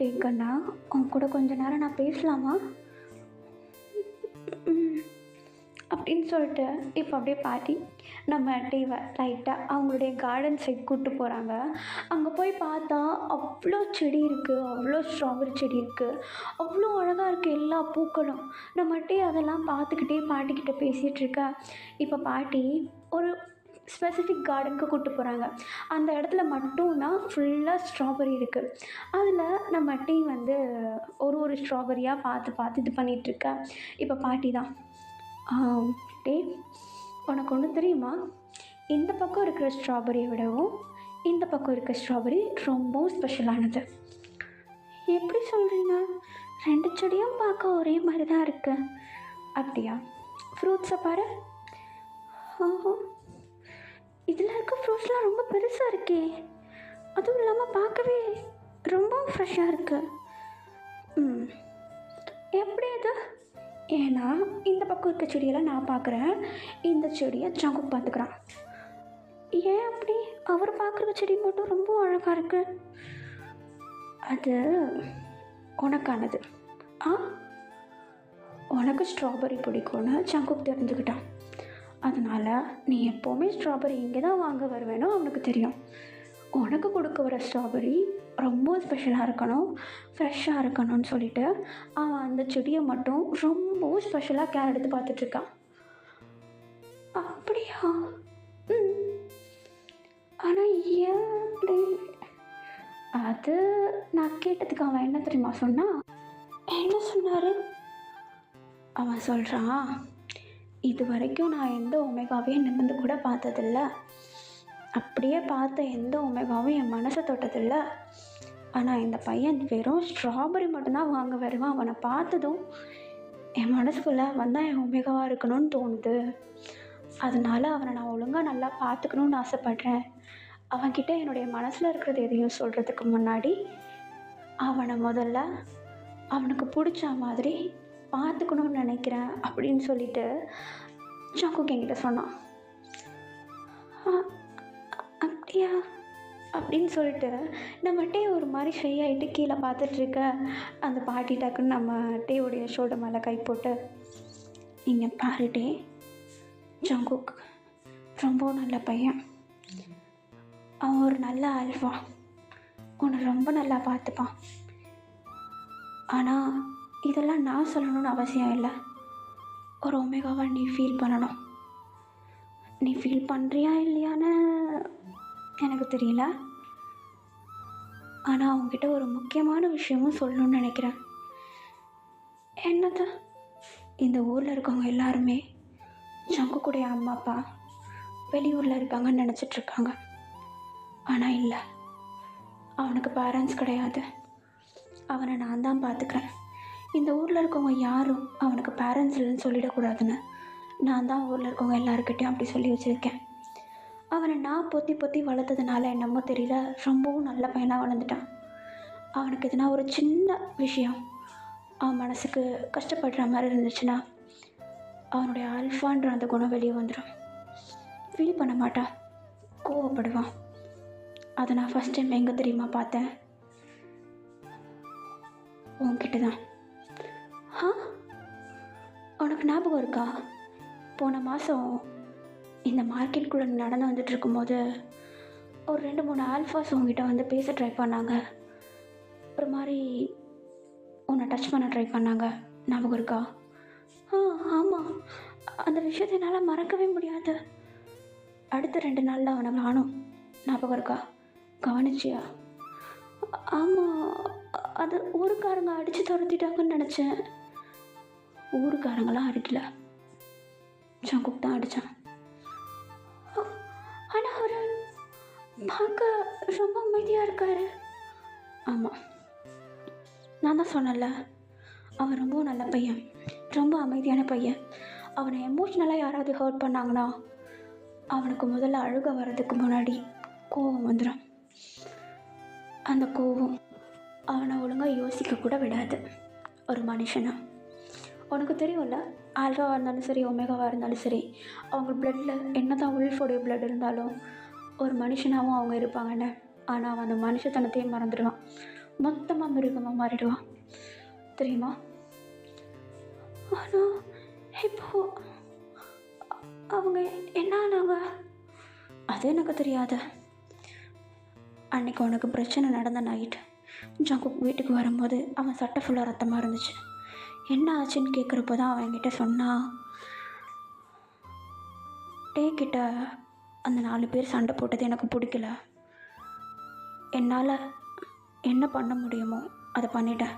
டே கண்ணா, உன் கூட கொஞ்ச நேரம் நான் பேசலாமா? அப்படின்னு சொல்லிட்டு இப்போ அப்படியே பாட்டி நம்ம டேவை லைட்டாக அவங்களுடைய கார்டன் சைட் கூப்பிட்டு போகிறாங்க. அங்கே போய் பார்த்தா அவ்வளோ செடி இருக்குது, அவ்வளோ ஸ்ட்ராபெரி செடி இருக்குது, அவ்வளோ அழகாக இருக்குது எல்லா பூக்களும். நம்ம டே அதெல்லாம் பார்த்துக்கிட்டே பாட்டிக்கிட்ட பேசிகிட்டு இருக்கா. இப்போ பாட்டி ஒரு ஸ்பெசிஃபிக் கார்டனுக்கு கூப்பிட்டு போகிறாங்க. அந்த இடத்துல மட்டும்தான் ஃபுல்லாக ஸ்ட்ராபெரி இருக்குது. அதில் நம்ம டீ வந்து ஒரு ஸ்ட்ராபெரியாக பார்த்து பார்த்து இது பண்ணிகிட்ருக்கா. இப்போ பாட்டி தான், டே உனக்கு ஒன்று தெரியுமா? இந்த பக்கம் இருக்கிற ஸ்ட்ராபெரியை விடவும் இந்த பக்கம் இருக்கிற ஸ்ட்ராபெரி ரொம்ப ஸ்பெஷலானது. எப்படி சொல்கிறீங்க? 2 செடியும் பார்க்க ஒரே மாதிரி தான் இருக்கு. அப்படியா? ஃப்ரூட்ஸை பாரு. இதில் இருக்க ஃப்ரூட்ஸ்லாம் ரொம்ப பெருசாக இருக்கே. அதுவும் இல்லாமல் பார்க்கவே ரொம்ப ஃப்ரெஷ்ஷாக இருக்குது. எப்படி அது? ஏன்னா இந்த பக்கம் இருக்க செடியெல்லாம் நான் பார்க்குறேன், இந்த செடியை ஜங்குக் பார்த்துக்கிறான். ஏன் அப்படி? அவர் பார்க்குற செடி மட்டும் ரொம்ப அழகாக இருக்கு. அது உனக்கானது. உனக்கு ஸ்ட்ராபெரி பிடிக்கும்னு ஜங்குக் தெரிஞ்சுக்கிட்டான். அதனால் நீ எப்போவுமே ஸ்ட்ராபெரி இங்கே தான் வாங்க வருவேனோ அவனுக்கு தெரியும். உனக்கு கொடுக்க வர ஸ்ட்ராபெரி ரொம்ப ஸ்பெஷலாக இருக்கணும், ஃப்ரெஷ்ஷாக இருக்கணும்னு சொல்லிட்டு அவன் அந்த செடியை மட்டும் ரொம்ப ஸ்பெஷலாக கேர் எடுத்து பார்த்துட்ருக்கான். அப்படியா? ஆனால் ஏன் அப்படி? அது நான் கேட்டதுக்கு அவன் என்ன தெரியுமா சொன்னான்? என்ன சொன்னார்? அவன் சொல்கிறான், இது வரைக்கும் நான் எந்த ஒமேகாவையும் நிமிர்ந்து கூட பார்த்ததில்ல. அப்படியே பார்த்த எந்த ஒமேகாவும் என் மனசை தொட்டதில்ல. ஆனால் இந்த பையன் வெறும் ஸ்ட்ராபெரி மட்டும்தான் வாங்க வருவான். அவனை பார்த்ததும் என் மனசுக்குள்ளே வந்தால் என் ஒமேகாவாக இருக்கணும்னு தோணுது. அதனால அவனை நான் ஒழுங்காக நல்லா பார்த்துக்கணுன்னு ஆசைப்பட்றேன். அவன்கிட்ட என்னுடைய மனசில் இருக்கிறது எதையும் சொல்கிறதுக்கு முன்னாடி அவனை முதல்ல அவனுக்கு பிடிச்ச மாதிரி பார்த்துக்கணுன்னு நினைக்கிறேன் அப்படின்னு சொல்லிட்டு ஜங்குக் என்கிட்ட சொன்னான். அப்படியா அப்படின்னு சொல்லிட்டு நம்ம டே ஒரு மாதிரி ஷை ஆகிட்டு கீழே பார்த்துட்ருக்க அந்த பாட்டி டக்குன்னு நம்ம டேவுடைய ஷோல்டர் மேலே கை போட்டு, இங்கே பாரு டே, ஜங்குக் ரொம்ப நல்ல பையன், அவன் ஒரு நல்ல ஆல்ஃபா, உன்னை ரொம்ப நல்லா பார்த்துப்பான். ஆனால் இதெல்லாம் நான் சொல்லணும்னு அவசியம் இல்லை. ஒரு ஒமேகாவை நீ ஃபீல் பண்ணணும். நீ ஃபீல் பண்ணுறியா இல்லையான்னு எனக்கு தெரியல. ஆனால் அவங்ககிட்ட ஒரு முக்கியமான விஷயமும் சொல்லணும்னு நினைக்கிறேன். என்னது? இந்த ஊரில் இருக்கவங்க எல்லாருமே ஜங்குக்குடைய அம்மா அப்பா வெளியூரில் இருக்காங்கன்னு நினச்சிட்ருக்காங்க. ஆனால் இல்லை, அவனுக்கு பேரண்ட்ஸ் கிடையாது. அவனை நான் தான் பார்த்துக்கிறேன். இந்த ஊரில் இருக்கவங்க யாரும் அவனுக்கு பேரண்ட்ஸ் இல்லைன்னு சொல்லிடக்கூடாதுன்னு நான் தான் ஊரில் இருக்கவங்க எல்லாருக்கிட்டையும் அப்படி சொல்லி வச்சுருக்கேன். அவனை நான் பொத்தி பொத்தி வளர்த்ததுனால என்னமோ தெரியல, ரொம்பவும் நல்ல பையனாக வளர்ந்துட்டான். அவனுக்கு எதுனா ஒரு சின்ன விஷயம் அவன் மனசுக்கு கஷ்டப்படுற மாதிரி இருந்துச்சுன்னா அவனுடைய ஆல்ஃபான்ற அந்த குணம் வெளியே வந்துடும். ஃபீல் பண்ண மாட்டான், கோவப்படுவான். அதை நான் ஃபஸ்ட் டைம் எங்கே தெரியுமா பார்த்தேன்? உன்கிட்ட தான். உனக்கு ஞாபகம் இருக்கா? போன மாதம் இந்த மார்க்கெட்டுக்குள்ளே நடந்து வந்துட்டு இருக்கும்போது ஒரு 2-3 ஆல்ஃபாஸ் உங்ககிட்ட வந்து பேச ட்ரை பண்ணாங்க. ஒரு மாதிரி உன்னை டச் பண்ண ட்ரை பண்ணாங்க. ஞாபகம் இருக்கா? ஆமாம். அந்த விஷயத்தை என்னால் மறக்கவே முடியாது. அடுத்த 2 நாளில் அவனை காணோம். ஞாபகம் இருக்கா? கவனிச்சியா? ஆமாம், அது ஊருக்காரங்க அடித்து துரத்திட்டாங்கன்னு நினச்சேன். ஊருக்காரங்களாம் அடிக்கல, ஜங்குக் தான் அடித்தான். ஆனால் அவர் பார்க்க ரொம்ப அமைதியாக இருக்கார். ஆமாம், நான் தான் சொன்னல, அவன் ரொம்ப நல்ல பையன், ரொம்ப அமைதியான பையன். அவனை எமோஷ்னலாக யாராவது ஹர்ட் பண்ணாங்கன்னா அவனுக்கு முதல்ல அழுக வர்றதுக்கு முன்னாடி கோபம் வந்துடும். அந்த கோபம் அவனை ஒழுங்காக யோசிக்க கூட விடாது ஒரு மனுஷனா. உனக்கு தெரியும்ல, ஆல்ஃபாவாக இருந்தாலும் சரி ஒமேகாவாக இருந்தாலும் சரி, அவங்க பிளட்டில் என்ன தான் உல்ஃபோடைய பிளட் இருந்தாலும் ஒரு மனுஷனாகவும் அவங்க இருப்பாங்கன்னு. ஆனால் அவன் அந்த மனுஷத்தனத்தையும் மறந்துடுவான், மொத்தமாக மிருகமாக மாறிடுவான், தெரியுமா? ஆனால் இப்போ அவங்க என்ன ஆனாங்க அது எனக்கு தெரியாது. அன்றைக்கி உனக்கு பிரச்சனை நடந்த நைட் ஜங்குக் வீட்டுக்கு வரும்போது அவன் சட்டை ஃபுல்லாக ரத்தமாக இருந்துச்சு. என்ன ஆச்சுன்னு கேட்குறப்போ தான் அவன் என்கிட்ட சொன்னான், டே கிட்ட அந்த 4 பேர் சண்டை போட்டது எனக்கு பிடிக்கல, என்னால் என்ன பண்ண முடியுமோ அதை பண்ணிட்டேன்,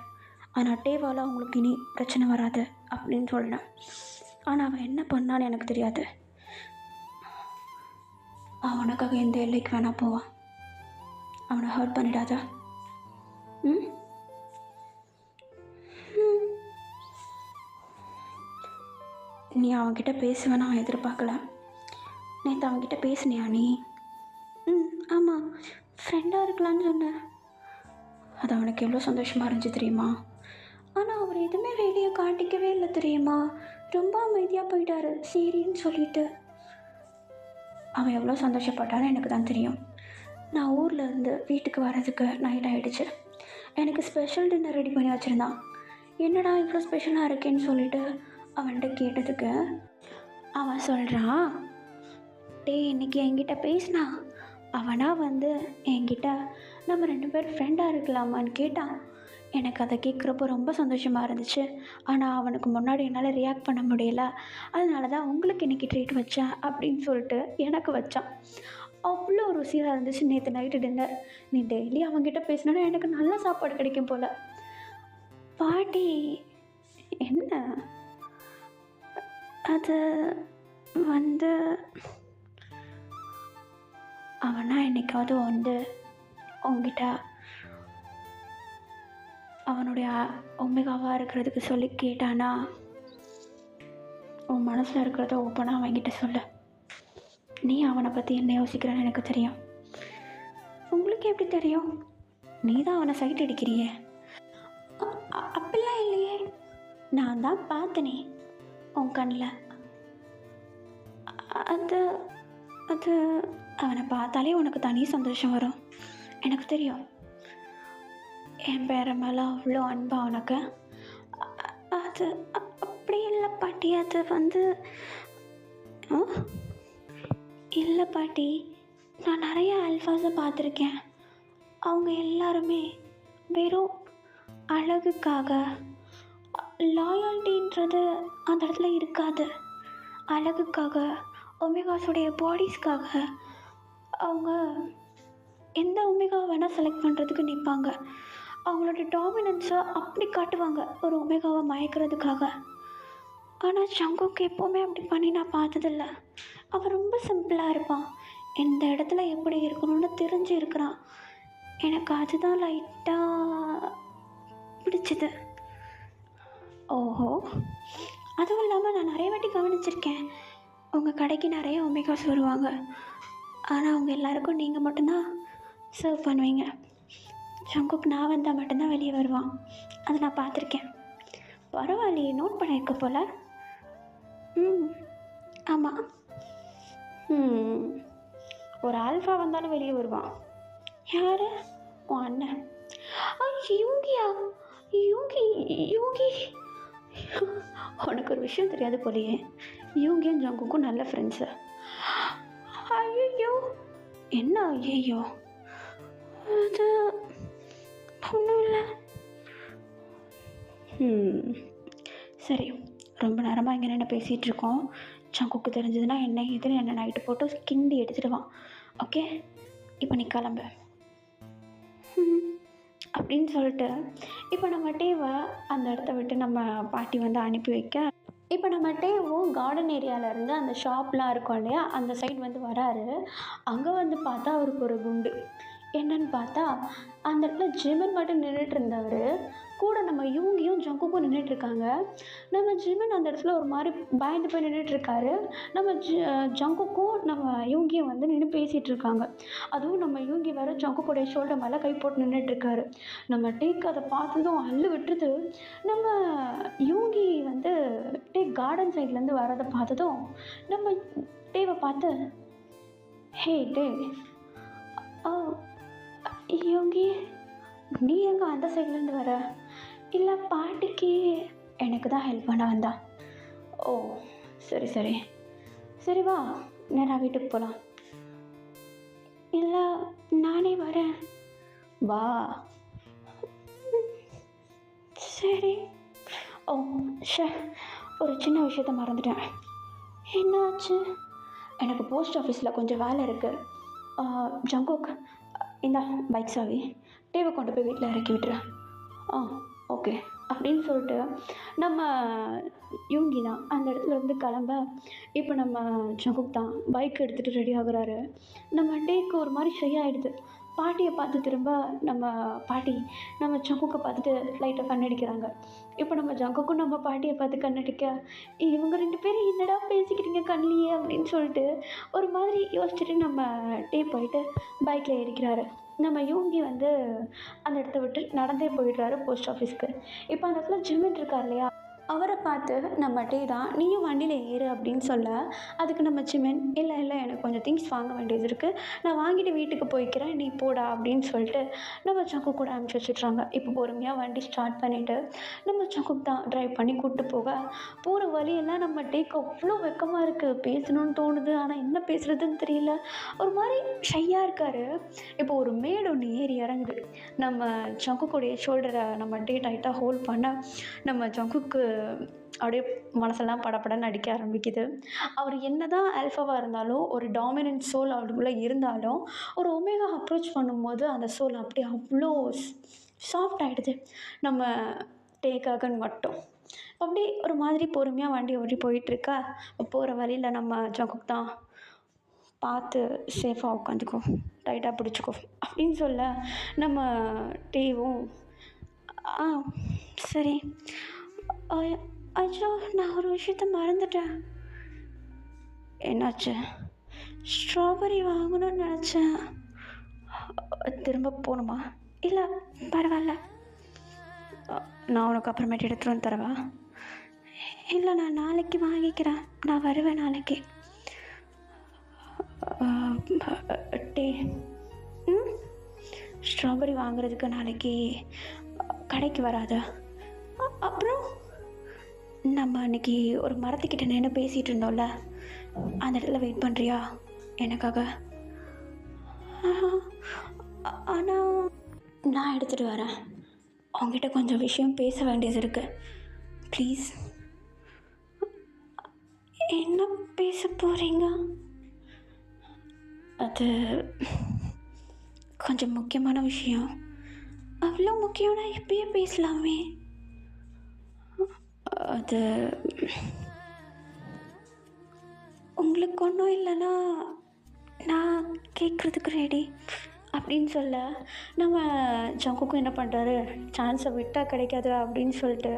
ஆனால் டேவால் அவங்களுக்கு இனி பிரச்சனை வராது அப்படின்னு சொன்னேன். ஆனால் அவன் என்ன பண்ணான்னு எனக்கு தெரியாது. அவனுக்காக எந்த எல்லைக்கு வேணா போவான். அவனை ஹர்ட் பண்ணிடாத. நீ அவன்கிட்ட பேசுவேன்னு அவன் எதிர்பார்க்கல. நேற்று அவன்கிட்ட பேசுனியா நீ? ஆமாம், ஃப்ரெண்டாக இருக்கலான்னு சொன்னேன். அது அவனுக்கு எவ்வளோ சந்தோஷமாக இருந்துச்சு தெரியுமா? ஆனால் அவர் எதுவுமே வெளியே காட்டிக்கவே இல்லை தெரியுமா? ரொம்ப அமைதியாக போயிட்டார் சரின்னு சொல்லிட்டு. அவன் எவ்வளோ சந்தோஷப்பட்டான்னு எனக்கு தான் தெரியும். நான் ஊரில் இருந்து வீட்டுக்கு வர்றதுக்கு நைட் ஆகிடுச்சு. எனக்கு ஸ்பெஷல் டின்னர் ரெடி பண்ணி வச்சுருந்தான். என்னடா இவ்வளோ ஸ்பெஷலாக இருக்கேன்னு சொல்லிட்டு அவன்கிட்ட கேட்டதுக்கு அவன் சொல்கிறான், டே இன்றைக்கி என்கிட்ட பேசினா அவனா வந்து என்கிட்ட நம்ம 2 பேர் ஃப்ரெண்டாக இருக்கலாமான்னு கேட்டான். எனக்கு அதை கேட்குறப்போ ரொம்ப சந்தோஷமாக இருந்துச்சு. ஆனால் அவனுக்கு முன்னாடி என்னால் ரியாக்ட் பண்ண முடியல. அதனால தான் உங்களுக்கு இன்றைக்கி ட்ரீட் வச்சேன் அப்படின்னு சொல்லிட்டு எனக்கு வச்சான். அவ்வளோ ருசியாக இருந்துச்சு நேற்று நைட்டு டின்னர். நீ டெய்லி அவங்ககிட்ட பேசினா எனக்கு நல்ல சாப்பாடு கிடைக்கும் போல். பாட்டி என்ன அது வந்து அவனா என்னைக்காவது வந்து உங்ககிட்ட அவனுடைய ஒமேகாவாக இருக்கிறதுக்கு சொல்லி கேட்டானா, உன் மனசில் இருக்கிறத ஓப்பனாக அவன்கிட்ட சொல்லு. நீ அவனை பற்றி என்ன யோசிக்கிறன்னு எனக்கு தெரியும். உங்களுக்கு எப்படி தெரியும்? நீ தான் அவனை சைட் அடிக்கிறியே. அப்படிலாம் இல்லையே, நான் தான் பார்த்தனே உன் கண்ணில். அது அது அவனை பார்த்தாலே உனக்கு தனி சந்தோஷம் வரும், எனக்கு தெரியும். என் பேர மேலே அவ்வளோ அன்பா உனக்கு. அது அப்படி இல்லை பாட்டி. அது வந்து இல்லை பாட்டி, நான் நிறைய ஆல்ஃபாஸை பார்த்துருக்கேன். அவங்க எல்லாருமே வெறும் அழகுக்காக, லாயல்ட்டின்றது அந்த இடத்துல இருக்காது. அழகுக்காக, ஒமேகாஸுடைய பாடிஸ்க்காக அவங்க எந்த ஒமேகாவை வேணால் செலக்ட் பண்ணுறதுக்கு நிற்பாங்க. அவங்களோட டாமினன்ஸை அப்படி காட்டுவாங்க ஒரு ஒமேகாவை மயக்கிறதுக்காக. ஆனால் ஜங்குக் எப்போவுமே அப்படி பண்ணி நான் பார்த்ததில்ல. அவன் ரொம்ப சிம்பிளாக இருப்பான். எந்த இடத்துல எப்படி இருக்கணும்னு தெரிஞ்சு இருக்கிறான். எனக்கு அதுதான் லைட்டாக பிடிச்சிது. ஓஹோ, அதுவும் இல்லாமல் நான் நிறைய வாட்டி கவனிச்சிருக்கேன், உங்கள் கடைக்கு நிறைய ஒமேகாஸ் வருவாங்க. ஆனால் அவங்க எல்லாருக்கும் நீங்கள் மட்டும்தான் சர்வ் பண்ணுவீங்க. ஜங்குக் நான் வந்தால் மட்டும்தான் வெளியே வருவான். அதை நான் பார்த்துருக்கேன். பரவாயில்லையே, நோட் பண்ணியிருக்க போல். ஆமாம். ஒரு ஆல்ஃபா வந்தாலும் வெளியே வருவான். யார்? உன் அண்ணன். யூங்கியா? யூங்கி யூங்கி உனக்கு ஒரு விஷயம் தெரியாது போலையே, யூங்கியும் ஜங்குக்கும் நல்ல ஃப்ரெண்ட்ஸு. ஐயோ, என்ன ஐயோ? அது ஒன்றும் இல்லை. சரி, ரொம்ப நேரமாக இங்கே என்ன பேசிகிட்ருக்கோம். ஜங்குக்கு தெரிஞ்சதுன்னா என்ன இதுன்னு என்ன நைட்டு போட்டு கிண்டி எடுத்துடுவான். ஓகே, இப்போ நீ கிளம்பு அப்படின்னு சொல்லிட்டு இப்போ நம்ம டேவை அந்த இடத்த விட்டு நம்ம பாட்டி வந்து அனுப்பி வைக்க, இப்போ நம்ம டேவும் கார்டன் ஏரியாவிலேருந்து அந்த ஷாப்லாம் இருக்கும் இல்லையா, அந்த சைடு வந்து வராரு. அங்கே வந்து பார்த்தா அவருக்கு ஒரு குண்டு. என்னன்னு பார்த்தா அந்த இடத்துல ஜிமன் மட்டும் நின்றுட்டு இருந்தவர் கூட நம்ம யூங்கியும் ஜங்குக்கும் நின்றுட்டுருக்காங்க. நம்ம ஜிமன் அந்த இடத்துல ஒரு மாதிரி பயந்து போய் நின்றுட்டுருக்காரு. நம்ம ஜங்குக்கும் நம்ம யூங்கியும் வந்து நின்று பேசிகிட்டு இருக்காங்க. அதுவும் நம்ம யூங்கி வேறு ஜங்குக்குடைய ஷோல்டர் மேலே கை போட்டு நின்றுட்டுருக்காரு. நம்ம டேக்கு அதை பார்த்ததும் அள்ளு விட்டுறது. நம்ம யூங்கி வந்து கார்டன் சைட்லேருந்து வரதை பார்த்ததும் நம்ம டேவை பார்த்து, ஹே டே, யோங்கி நீ எங்கே அந்த சைட்லேருந்து வர? இல்லை பாட்டிக்கு எனக்கு தான் ஹெல்ப் பண்ண வந்தா. ஓ சரி சரி சரி, வா நேராக வீட்டுக்கு போகலாம். இல்லை நானே வரேன், வா. சரி. ஓ ஷே, ஒரு சின்ன விஷயத்த மறந்துட்டேன். என்னாச்சு? எனக்கு போஸ்ட் ஆஃபீஸில் கொஞ்சம் வேலை இருக்குது. ஜங்குக், இந்த பைக் சாவி டேவை கொண்டு போய் வீட்டில் இறக்கி விட்டுறேன். ஓகே அப்படின்னு சொல்லிட்டு நம்ம யூங்கி தான் அந்த இடத்துல இருந்து கிளம்ப. இப்போ நம்ம ஜங்குக் தான் பைக் எடுத்துகிட்டு ரெடி ஆகுறாரு. நம்ம டேக்கு ஒரு மாதிரி ஷை ஆகிடுது. பாட்டியை பார்த்து திரும்ப நம்ம பாட்டி நம்ம ஜங்குக்கை பார்த்துட்டு லைட்டாக கண்ணடிக்கிறாங்க. இப்போ நம்ம ஜங்குக்கும் நம்ம பாட்டியை பார்த்து கண்ணடிக்க, இவங்க ரெண்டு பேரும் என்னடா பேசிக்கிறீங்க கண்ணிலேயே அப்படின்னு சொல்லிட்டு ஒரு மாதிரி யோசிச்சுட்டு நம்ம டே போயிட்டு பைக்கில் ஏறிக்கிறாரு. நம்ம யூங்கி வந்து அந்த இடத்த விட்டு நடந்தே போயிடுறாரு போஸ்ட் ஆஃபீஸ்க்கு. இப்போ அந்த இடத்துல ஜிமின் இருக்கார் இல்லையா, அவரை பார்த்து நம்ம டே தான் நீயும் வண்டியில் ஏறு அப்படின்னு சொல்ல, அதுக்கு நம்ம ஜிமின் இல்லை இல்லை எனக்கு கொஞ்சம் திங்ஸ் வாங்க வேண்டியது இருக்குது, நான் வாங்கிட்டு வீட்டுக்கு போய்க்கிறேன், நீ போடா அப்படின்னு சொல்லிட்டு நம்ம ஜங்குக் கூட அனுப்பிச்சி வச்சுட்றாங்க. இப்போ பொறுமையாக வண்டி ஸ்டார்ட் பண்ணிவிட்டு நம்ம ஜங்குக் தான் ட்ரைவ் பண்ணி கூப்பிட்டு போகிற வழியெல்லாம் நம்ம டேக்கு அவ்வளோ வெக்கமாக இருக்குது. பேசணும்னு தோணுது, ஆனால் என்ன பேசுகிறதுன்னு தெரியல, ஒரு மாதிரி ஷையாக இருக்கார். இப்போ ஒரு மேடு ஒன்று ஏறி இறங்குது. நம்ம ஜங்குக்குடைய ஷோல்டரை நம்ம டே டைட்டாக ஹோல்ட் பண்ண நம்ம ஜங்குக்கு அப்படியே மனசெல்லாம் படபடன்னு அடிக்க ஆரம்பிக்குது. அவர் என்னதான் ஆல்ஃபாவா இருந்தாலும், ஒரு டாமினன்ட் சோல் அவருக்குள்ள இருந்தாலும், ஒரு ஒமேகா அப்ரோச் பண்ணும்போது அந்த சோல் அப்படியே அவ்வளோ சாஃப்ட் ஆயிடுது. நம்ம டேக்காகன்னு மட்டும். அப்படியே ஒரு மாதிரி பொறுமையா வண்டி ஓட்டி போயிட்டுருக்கா, போகிற வழியில நம்ம ஜங்குக் தான், "பார்த்து சேஃபா உட்காந்துக்கோ, டைட்டா பிடிச்சிக்கோ" அப்படின்னு சொல்ல, நம்ம டேவும், "ஆ சரி. அ அச்சோ! நான் ஒரு விஷயத்த மறந்துட்டேன்." "என்னாச்சு?" "ஸ்ட்ராபெர்ரி வாங்கணும்னு நெனச்சேன்." "திரும்ப போகணுமா?" "இல்லை, பரவாயில்ல. நான் உனக்கு அப்புறமேட்டு எடுத்துகிட்டு வந்து தரவா?" "இல்லை, நான் நாளைக்கு வாங்கிக்கிறேன். நான் வருவேன் நாளைக்கு." டே ம் ஸ்ட்ராபெர்ரி வாங்குறதுக்கு நாளைக்கு கடைக்கு வராத. அப்புறம் நம்ம அன்னைக்கு ஒரு மரத்துக்கிட்ட நின்று பேசிகிட்டு இருந்தோம்ல, அந்த இடத்துல வெயிட் பண்ணுறியா எனக்காக? ஆனால் நான் எடுத்துகிட்டு வரேன். அவங்ககிட்ட கொஞ்சம் விஷயம் பேச வேண்டியது இருக்குது. ப்ளீஸ். என்ன பேச போகிறீங்க? அது கொஞ்சம் முக்கியமான விஷயம். அவ்வளோ முக்கியம்னா எப்பயே பேசலாமே. அது உங்களுக்கு ஒன்றும் இல்லைன்னா நான் கேட்குறதுக்கு ரெடி அப்படின்னு சொல்ல, நம்ம ஜங்குக்கும் என்ன பண்ணுறாரு, சான்ஸை விட்டால் கிடைக்காது அப்படின்னு சொல்லிட்டு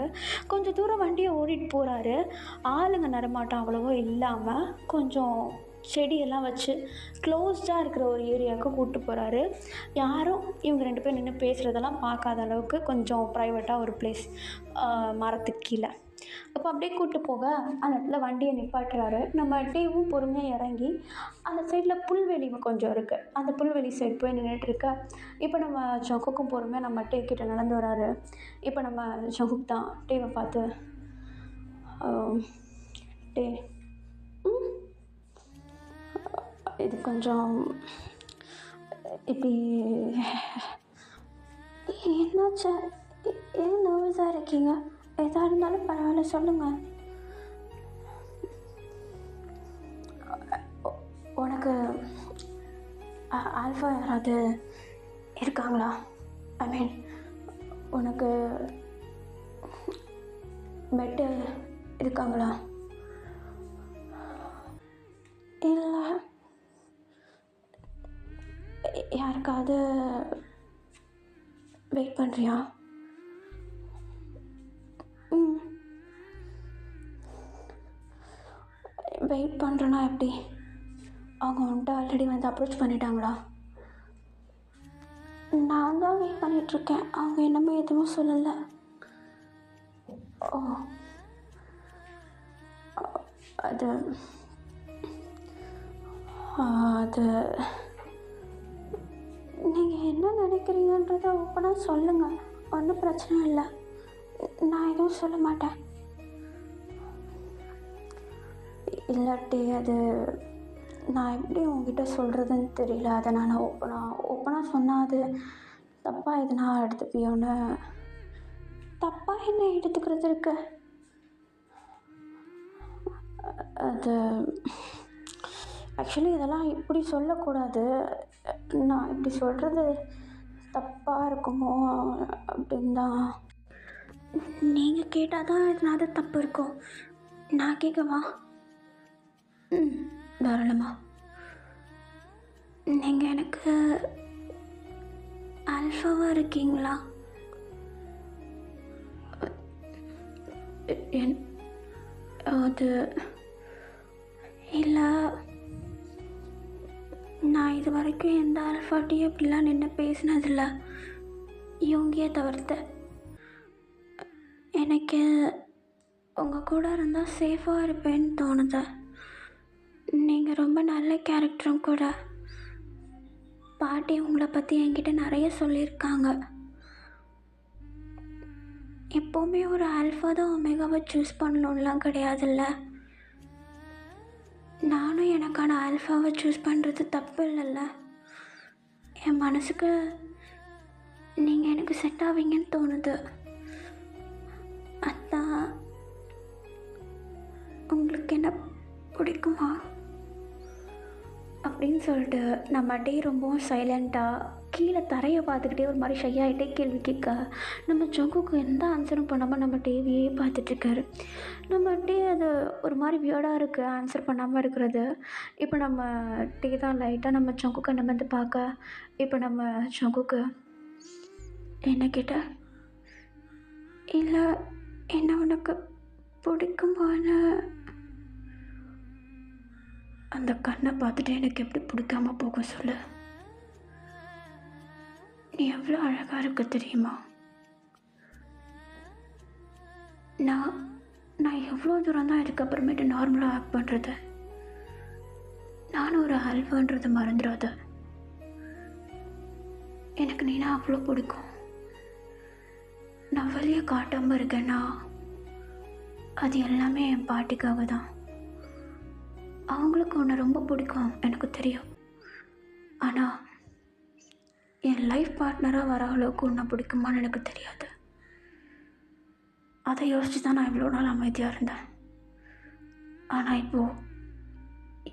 கொஞ்சம் தூரம் வண்டியை ஓடிட்டு போகிறாரு. ஆளுங்க நடமாட்டம் அவ்வளவோ இல்லாமல் கொஞ்சம் செடியெல்லாம் வச்சு க்ளோஸ்டாக இருக்கிற ஒரு ஏரியாவுக்கு கூப்பிட்டு போகிறாரு. யாரும் இவங்க 2 பேர் நின்று பேசுகிறதெல்லாம் பார்க்காத அளவுக்கு கொஞ்சம் ப்ரைவேட்டாக ஒரு பிளேஸ், மரத்துக்கு கீழே. அப்போ அப்படியே கூப்பிட்டு போக அந்த இடத்துல வண்டியை நிப்பாட்டுறாரு. நம்ம டேவும் பொறுமையாக இறங்கி அந்த சைடில் புல்வெளி கொஞ்சம் இருக்குது, அந்த புல்வெளி சைடு போய் நின்றுட்டுருக்க. இப்போ நம்ம ஜங்குக்கும் பொறுமையாக நம்ம டே கிட்ட நடந்து வராரு. இப்போ நம்ம ஜங்குக் தான் டேவை பார்த்து, "டே, இது கொஞ்சம் இப்படி என்னாச்சு? ஏன் நர்வஸாக இருக்கீங்க? எதாக இருந்தாலும் பரவாயில்ல, சொல்லுங்கள்." "உனக்கு ஆல்ஃபா யாராவது இருக்காங்களா? ஐ மீன், உனக்கு பெட்டு இருக்காங்களா?" "இல்லை." "யாருக்காவது வெயிட் பண்ணுறியா?" வெயிட் பண்ணுறேன்னா எப்படி? அவங்க வந்துட்டு ஆல்ரெடி வந்து அப்ரோச் பண்ணிட்டாங்களா? நான் தான் வெயிட் பண்ணிகிட்ருக்கேன். அவங்க என்னமே எதுவும் சொல்லலை. ஓ, அது அது நீங்கள் என்ன நினைக்கிறீங்கன்றத ஓப்பனாக சொல்லுங்கள். ஒன்றும் பிரச்சனை இல்லை. நான் எதுவும் சொல்ல மாட்டேன். இல்லாட்டி அது நான் எப்படி உங்ககிட்ட சொல்கிறதுன்னு தெரியல. அதை நான் ஓப்பனாக சொன்னால் அது தப்பாக எதுனா எடுத்துப்பியோன்னு. தப்பாக என்ன எடுத்துக்கிறது இருக்கு? அது ஆக்சுவலி இதெல்லாம் இப்படி சொல்லக்கூடாது. நான் இப்படி சொல்கிறது தப்பாக இருக்குமோ அப்படின்னு தான். நீங்கள் கேட்டால் தான் எதனாவது தப்பு இருக்கும். நான் கேட்கவா? தாராளமா. நீங்கள் எனக்கு ஆல்ஃபாவாக இருக்கீங்களா? அது இல்லை, நான் இது வரைக்கும் எந்த ஆல்ஃபாட்டையும் அப்படிலாம் நின்று பேசினதில்லை, இவங்கயே தவிர்த்து. எனக்கு உங்கள் கூட இருந்தால் சேஃபாக இருப்பேன்னு தோணுது. நீங்கள் ரொம்ப நல்ல கேரக்டரும் கூட. பாட்டி உங்களை பற்றி என்கிட்ட நிறைய சொல்லியிருக்காங்க. எப்போவுமே ஒரு ஆல்ஃபா தான் ஒமேகாவை சூஸ் பண்ணணும்லாம் கிடையாதுல்ல. நானும் எனக்கான ஆல்ஃபாவை சூஸ் பண்ணுறது தப்பு இல்லைல்ல. என் மனசுக்கு நீங்கள் எனக்கு செட் ஆவீங்கன்னு தோணுது. அதான் உனக்கு என்ன பிடிக்குமா அப்படின்னு சொல்லிட்டு நம்ம டே ரொம்பவும் சைலண்ட்டாக கீழே தரையை பார்த்துக்கிட்டே ஒரு மாதிரி ஷையாகிட்டே கேள்வி கேட்க நம்ம ஜங்குக்கு எந்த ஆன்சரும் பண்ணாமல் நம்ம டேவியே பார்த்துட்ருக்காரு. நம்ம டே அது ஒரு மாதிரி வியர்டாக இருக்குது ஆன்சர் பண்ணாமல் இருக்கிறது. இப்போ நம்ம டே தான் லைட்டாக நம்ம ஜங்குக்கை நிமிர்ந்து பார்க்க, இப்போ நம்ம ஜங்குக்கு என்ன கேட்ட, இல்லை என்ன உனக்கு பிடிக்குமான்னு அந்த கண்ணை பார்த்துட்டு எனக்கு எப்படி பிடிக்காம போக சொல்லு. நீ எவ்வளோ அழகாக இருக்க தெரியுமா? நான் நான் எவ்வளோ தூரம் தான் இதுக்கப்புறமேட்டு நார்மலாக ஆக்ட் பண்ணுறது. நானும் ஒரு அல்வான்றது மறந்துடாத. எனக்கு நீனா அவ்வளோ பிடிக்கும். நான் வெளியே காட்டாமல் இருக்கேன்னா அது எல்லாமே என் பாட்டிக்காக தான். அவங்களுக்கு உன்னை ரொம்ப பிடிக்கும் எனக்கு தெரியும். ஆனால் என் லைஃப் பார்ட்னராக வர அளவுக்கு உன்னை பிடிக்குமான்னு எனக்கு தெரியாது. அதை யோசித்து தான் நான் இவ்வளோ நாள் அமைதியாக இருந்தேன். ஆனால் இப்போது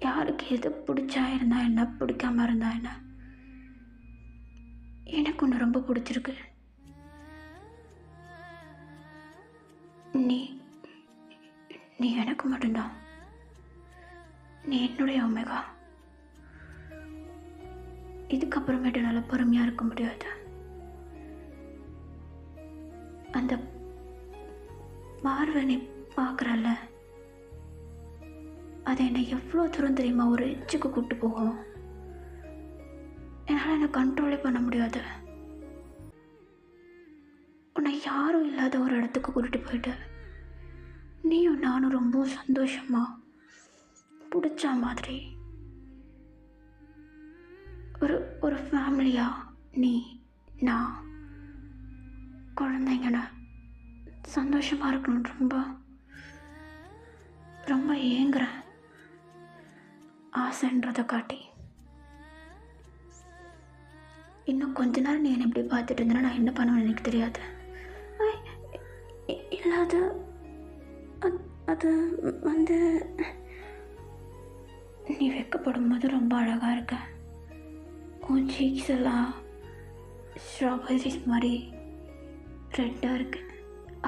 யாருக்கு எது பிடிச்சா இருந்தால் என்ன, பிடிக்காம இருந்தால் என்ன, எனக்கு ஒன்று ரொம்ப பிடிச்சிருக்கு. நீ நீ எனக்கு மட்டும்தான். நீ என்னுடைய ஒமேகா. இதுக்கப்புறமேட்டு நல்லா பொறுமையாக இருக்க முடியாது. அந்த பார்வை நீ பார்க்குறல்ல, அது என்னை எவ்வளோ தூரம் தெரியுமா ஒரு எச்சுக்கு கூப்பிட்டு போகும். என்னால் என்னை கண்ட்ரோலே பண்ண முடியாது. உன்னை யாரும் இல்லாத ஒரு இடத்துக்கு கூட்டிகிட்டு போயிட்டு நீயும் நானும் ரொம்ப சந்தோஷமா பிடிச்ச மாதிரி ஒரு ஃபேமிலியாக நீ நான் குழந்தைங்கன்னு சந்தோஷமாக இருக்கணும்னு ரொம்ப ரொம்ப ஏங்குறேன். ஆசைன்றதை காட்டி இன்னும் கொஞ்ச நேரம் நீ என்னை இப்படி பார்த்துட்டு இருந்தேன்னா நான் என்ன பண்ணுவேன்னு எனக்கு தெரியாது. இல்லாத அது வந்து நீ வெக்கப்படும் போது ரொம்ப அழகாக இருக்க. உன் சீக்ஸ் எல்லாம் ஸ்ட்ராபெரிஸ் மாதிரி ரெட்டாக இருக்கு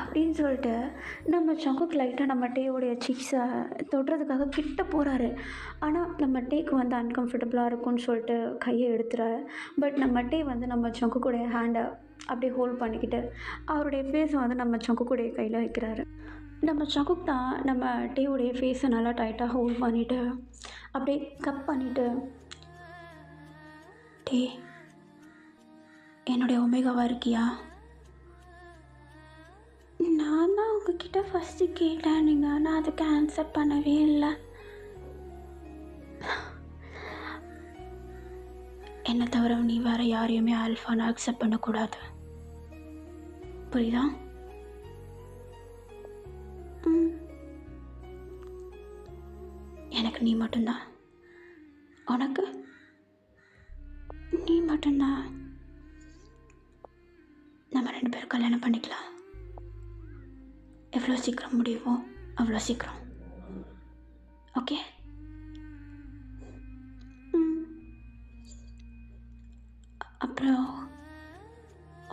அப்படின்னு சொல்லிட்டு நம்ம ஜங்குக்கு லைட்டாக நம்ம டேயோடைய சீக்ஸை தொடுறதுக்காக கிட்ட போகிறாரு. ஆனால் நம்ம டேக்கு வந்து அன்கம்ஃபர்டபுளாக இருக்கும்னு சொல்லிட்டு கையை எடுத்துற. பட் நம்ம டே வந்து நம்ம ஜங்குக்குடைய ஹேண்டை அப்படியே ஹோல்ட் பண்ணிக்கிட்டு அவருடைய ஃபேஸை வந்து நம்ம ஜங்குக்குடைய கையில் வைக்கிறாரு. நம்ம ஜங்குக் தான் நம்ம டேவுடைய ஃபேஸை நல்லா டைட்டாக ஹோல்ட் பண்ணிவிட்டு அப்படியே கப் பண்ணிவிட்டு, டே என்னுடைய ஒமேகாவாக இருக்கியா? நான் தான் உங்ககிட்ட ஃபஸ்ட்டு கேட்டேன், நீங்கள் ஆனால் அதுக்கு ஆன்சர் பண்ணவே இல்லை. என்னை தவிர நீ வேறு யாரையுமே ஆல்ஃபான்னு அக்செப்ட் பண்ணக்கூடாது, புரியுதா? எனக்கு நீ மட்டும்தான். உனக்கு நீ மட்டும்தான். நம்ம 2 பேரும் கல்யாணம் பண்ணிக்கலாம். எவ்வளோ சீக்கிரம் முடியுமோ அவ்வளோ சீக்கிரம். ஓகே? அப்புறம்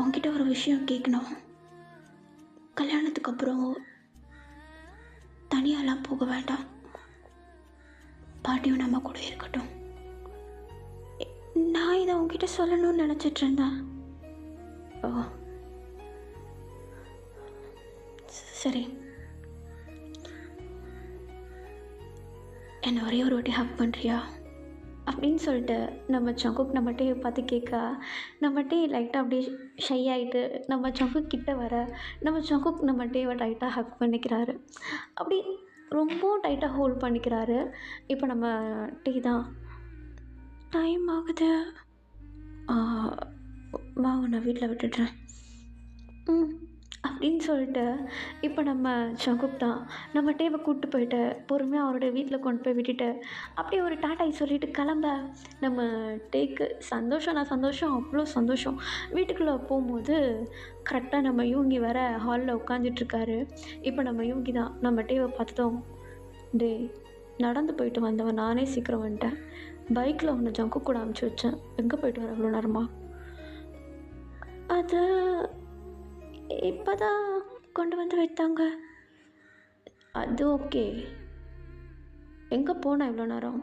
உங்ககிட்ட ஒரு விஷயம் கேட்கணும். கல்யாணத்துக்கு அப்புறம் தனியாலாம் போக வேண்டாம். பாட்டியும் நம்ம கூட இருக்கட்டும். நான் இதை உங்ககிட்ட சொல்லணும்னு நினச்சிட்டு இருந்தேன். ஓ சரி, என்னை ஒரே ஒரு வாட்டி ஹக் பண்ணுறியா அப்படின்னு சொல்லிட்டு நம்ம ஜங்குக் நம்ம டேயை பார்த்து கேட்க, நம்ம டே லைட்டாக அப்படியே ஷை ஆகிட்டு நம்ம ஜங்குக் கிட்ட வர, நம்ம ஜங்குக் நம்ம டேவை டைட்டாக ஹக் பண்ணிக்கிறாரு. அப்படி ரொம்ப டைட்டாக ஹோல்ட் பண்ணிக்கிறாரு. இப்போ நம்ம டே தான், டைம் ஆகுது, வா உன்னை வீட்டில் விட்டுடுறேன் அப்படின்னு சொல்லிட்டு இப்போ நம்ம ஜங்குக் தான் நம்ம டேவை கூப்பிட்டு போயிட்டு பொறுமையாக அவருடைய வீட்டில் கொண்டு போய் விட்டுட்டு அப்படியே ஒரு டாட்டாய் சொல்லிட்டு கிளம்ப. நம்ம டேக்கு சந்தோஷம், அவ்வளோ சந்தோஷம். வீட்டுக்குள்ளே போகும்போது கரெக்டாக நம்ம யூங்கி வேற ஹாலில் உட்காந்துட்ருக்காரு. இப்போ நம்ம யூங்கி தான் நம்ம டேவை பார்த்ததும், டேய், நடந்து போயிட்டு வந்தவன் நானே சீக்கிரம் வந்துட்டேன். பைக்கில் ஒன்று ஜங்கு கூட அமுச்சு வச்சேன். எங்கே போயிட்டு வர அவ்வளோ நேரமா? அது இப்போ தான் கொண்டு வந்து வைத்தாங்க. அது ஓகே. எங்கே போனேன் இவ்வளோ நேரம்?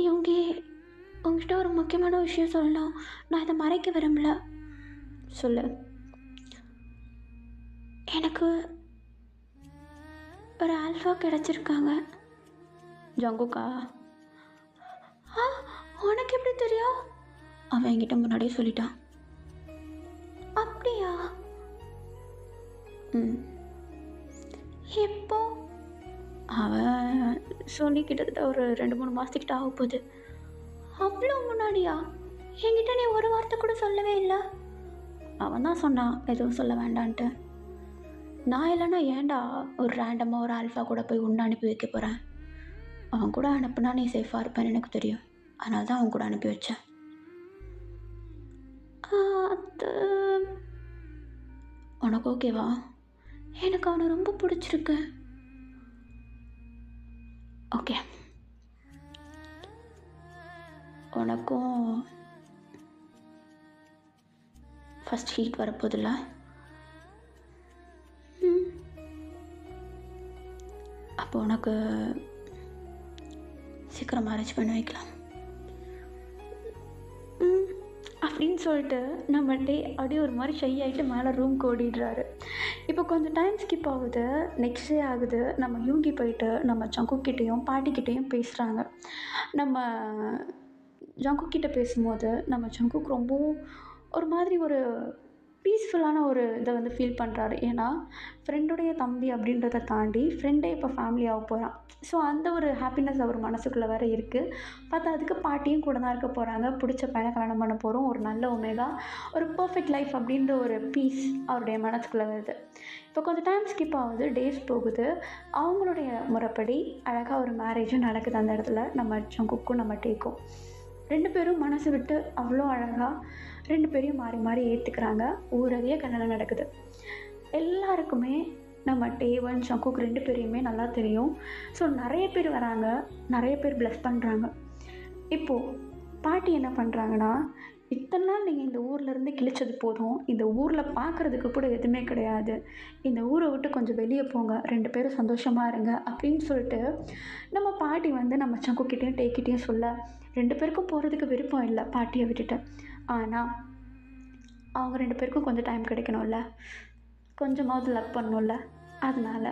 இவங்க உங்ககிட்ட ஒரு முக்கியமான விஷயம் சொல்லணும். நான் இதை மறைக்க விரும்பல. சொல்லு. எனக்கு ஒரு ஆல்ஃபா கிடச்சிருக்காங்க. ஜங்குக்கா? ஆ, உனக்கு எப்படி தெரியும்? அவன் என்கிட்ட முன்னாடியே சொல்லிட்டான். அப்படியா? ம். எப்போ? அவன் சொல்லி கிட்டத்தட்ட ஒரு 2-3 மாதத்துக்கிட்ட ஆக போகுது. அவ்வளோ முன்னாடியா? என்கிட்ட நீ ஒரு வார்த்தை கூட சொல்லவே இல்லை. அவன் தான் சொன்னான் எதுவும் சொல்ல வேண்டான்ட்டு. நான் இல்லைன்னா ஏன்டா ஒரு ரேண்டமாக ஒரு ஆல்ஃபா கூட போய் ஒன்று அனுப்பி வைக்க போகிறேன்? அவன் கூட அனுப்புனா நீ சேஃபாக இருப்பேன்னு எனக்கு தெரியும். அதனால தான் அவன் கூட அனுப்பி வச்சேன். அது உனக்கு ஓகேவா? எனக்கு அவனை ரொம்ப பிடிச்சிருக்கு. ஓகே, உனக்கும் ஃபஸ்ட் ஹீட் வரப்போதில்ல? அப்போ உனக்கு சீக்கிரம் மேரேஜ் பண்ணி வைக்கலாம் அப்படின்னு சொல்லிட்டு நம்ம டே அப்படியே ஒரு மாதிரி ஷை ஆகிட்டு மேலே ரூம்க்கு ஓடிடுறாரு. இப்போ கொஞ்சம் டைம் ஸ்கிப் ஆகுது. நெக்ஸ்ட் டே ஆகுது. நம்ம யூங்கி போயிட்டு நம்ம ஜங்குக்கிட்டேயும் பாட்டிக்கிட்டேயும் பேசுகிறாங்க. நம்ம ஜங்குக்கிட்ட பேசும்போது நம்ம ஜங்குக்கு ரொம்பவும் ஒரு மாதிரி ஒரு பீஸ்ஃபுல்லான ஒரு இதை வந்து ஃபீல் பண்ணுறாரு. ஏன்னா ஃப்ரெண்டுடைய தம்பி அப்படின்றத தாண்டி ஃப்ரெண்டே இப்போ ஃபேமிலி ஆக போகிறான். ஸோ அந்த ஒரு ஹாப்பினஸ் அவர் மனசுக்குள்ளே வேறு இருக்குது. பார்த்தா அதுக்கு பாட்டியும் கூட தான் இருக்க போகிறாங்க. பிடிச்ச பையனை கல்யாணம் பண்ண போகிறோம். ஒரு நல்ல ஒமேகா, ஒரு பர்ஃபெக்ட் லைஃப் அப்படின்ற ஒரு பீஸ் அவருடைய மனசுக்குள்ளே வருது. இப்போ கொஞ்சம் டைம் ஸ்கிப் ஆகுது. டேஸ் போகுது. அவங்களுடைய முறைப்படி அழகாக ஒரு மேரேஜும் நடக்குது அந்த இடத்துல. நம்ம ஜங்குக்கும் நம்ம டேக்கும் 2 பேரும் மனசு விட்டு அவ்வளோ அழகாக 2 பேரையும் மாறி மாறி ஏற்றுக்கிறாங்க. ஊரறிய கல்யாணம் நடக்குது. எல்லாருக்குமே நம்ம டேவன் ஜங்குக் 2 பேரையுமே நல்லா தெரியும். ஸோ நிறைய பேர் வராங்க, நிறைய பேர் ப்ளஸ் பண்ணுறாங்க. இப்போது பாட்டி என்ன பண்ணுறாங்கன்னா, இத்தனை நாள் நீங்கள் இந்த ஊர்லேருந்து கிழிச்சது போதும், இந்த ஊரில் பார்க்குறதுக்கு கூட எதுவுமே கிடையாது, இந்த ஊரை விட்டு கொஞ்சம் வெளியே போங்க, 2 பேரும் சந்தோஷமாக இருங்க அப்படின்னு சொல்லிட்டு நம்ம பாட்டி வந்து நம்ம ஜங்குக்கிட்டேயும் டேக்கிட்டேயும் சொல்ல 2 பேருக்கும் போகிறதுக்கு விருப்பம் இல்லை பாட்டியை விட்டுட்டு. ஆனால் அவங்க 2 பேருக்கும் கொஞ்சம் டைம் கிடைக்கணும்ல, கொஞ்சமாவது லவ் பண்ணணும்ல. அதனால்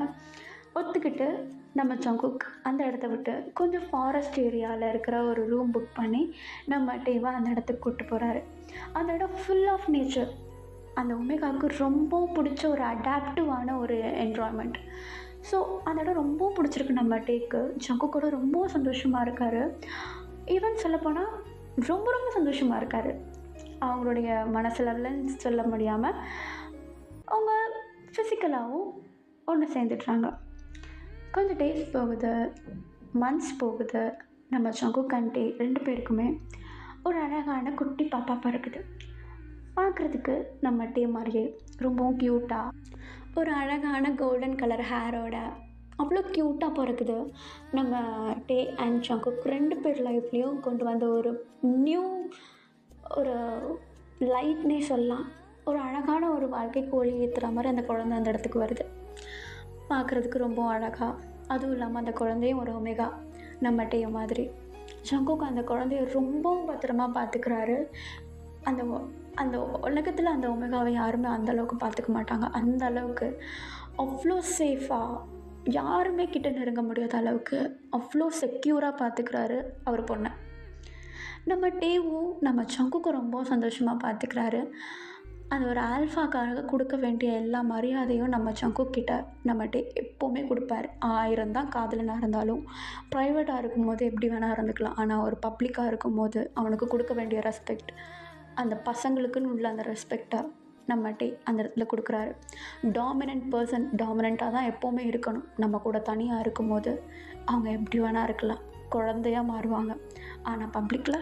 ஒத்துக்கிட்டு நம்ம ஜங்குக் அந்த இடத்த விட்டு கொஞ்சம் ஃபாரஸ்ட் ஏரியாவில் இருக்கிற ஒரு ரூம் புக் பண்ணி நம்ம டேவை அந்த இடத்துக்கு கூப்பிட்டு போகிறாரு. அந்த இடம் ஃபுல் ஆஃப் நேச்சர். அந்த ஒமேகாவுக்கு ரொம்ப பிடிச்ச ஒரு அடாப்டிவான ஒரு என்வாய்மெண்ட். ஸோ அந்த இடம் ரொம்ப பிடிச்சிருக்கு நம்ம டேக்கு. ஜங்குக் கூட ரொம்ப சந்தோஷமாக இருக்கார். ஈவன் சொல்லப்போனால் ரொம்ப ரொம்ப சந்தோஷமாக இருக்கார். அவங்களுடைய மனசளவில் சொல்ல முடியாமல் அவங்க ஃபிசிக்கலாகவும் ஒன்று சேர்ந்துட்றாங்க. கொஞ்சம் டேஸ் போகுது, மந்த்ஸ் போகுது. நம்ம ஜங்குக் அண்ட் டே 2 பேருக்குமே ஒரு அழகான குட்டி பாப்பா பிறக்குது. பார்க்குறதுக்கு நம்ம டே மாதிரியே ரொம்பவும் க்யூட்டாக, ஒரு அழகான கோல்டன் கலர் ஹேரோட அவ்வளோ க்யூட்டாக பிறக்குது. நம்ம டே அண்ட் ஜங்குக் 2 பேர் லைஃப்லேயும் கொண்டு வந்த ஒரு நியூ ஒரு லைட்னே சொல்லலாம். ஒரு அழகான ஒரு வாழ்க்கைக்கு ஒளி ஏற்றுற மாதிரி அந்த குழந்தை அந்த இடத்துக்கு வருது. பார்க்குறதுக்கு ரொம்ப அழகாக, அதுவும் இல்லாமல் அந்த குழந்தையும் ஒரு ஒமேகா நம்ம டே மாதிரி. ஜங்குக் அந்த குழந்தைய ரொம்பவும் பத்திரமா பார்த்துக்கிறாரு. அந்த அந்த உலகத்தில் அந்த ஒமேகாவை யாருமே அந்தளவுக்கு பார்த்துக்க மாட்டாங்க. அந்த அளவுக்கு அவ்வளோ சேஃபாக, யாருமே கிட்ட நெருங்க முடியாத அளவுக்கு அவ்வளோ செக்யூராக பார்த்துக்கிறாரு அவர் பொண்ணை. நம்ம டேவும் நம்ம ஜங்குக்கும் ரொம்ப சந்தோஷமாக பார்த்துக்கிறாரு. அது ஒரு ஆல்ஃபாக்காக கொடுக்க வேண்டிய எல்லா மரியாதையும் நம்ம ஜங்குக் கிட்ட நம்ம டே எப்போவுமே கொடுப்பாரு. 1000 தான் காதலனாக இருந்தாலும் ப்ரைவேட்டாக இருக்கும்போது எப்படி வேணால் இருந்துக்கலாம். ஆனால் ஒரு பப்ளிக்காக இருக்கும்போது அவனுக்கு கொடுக்க வேண்டிய ரெஸ்பெக்ட், அந்த பசங்களுக்குன்னு உள்ள அந்த ரெஸ்பெக்டை நம்ம டே அந்த இடத்துல கொடுக்குறாரு. டாமினன்ட் பர்சன் டாமினண்ட்டாக தான் எப்போவுமே இருக்கணும். நம்ம கூட தனியாக இருக்கும்போது அவங்க எப்படி வேணால் இருக்கலாம், குழந்தையாக மாறுவாங்க. ஆனால் பப்ளிக்கில்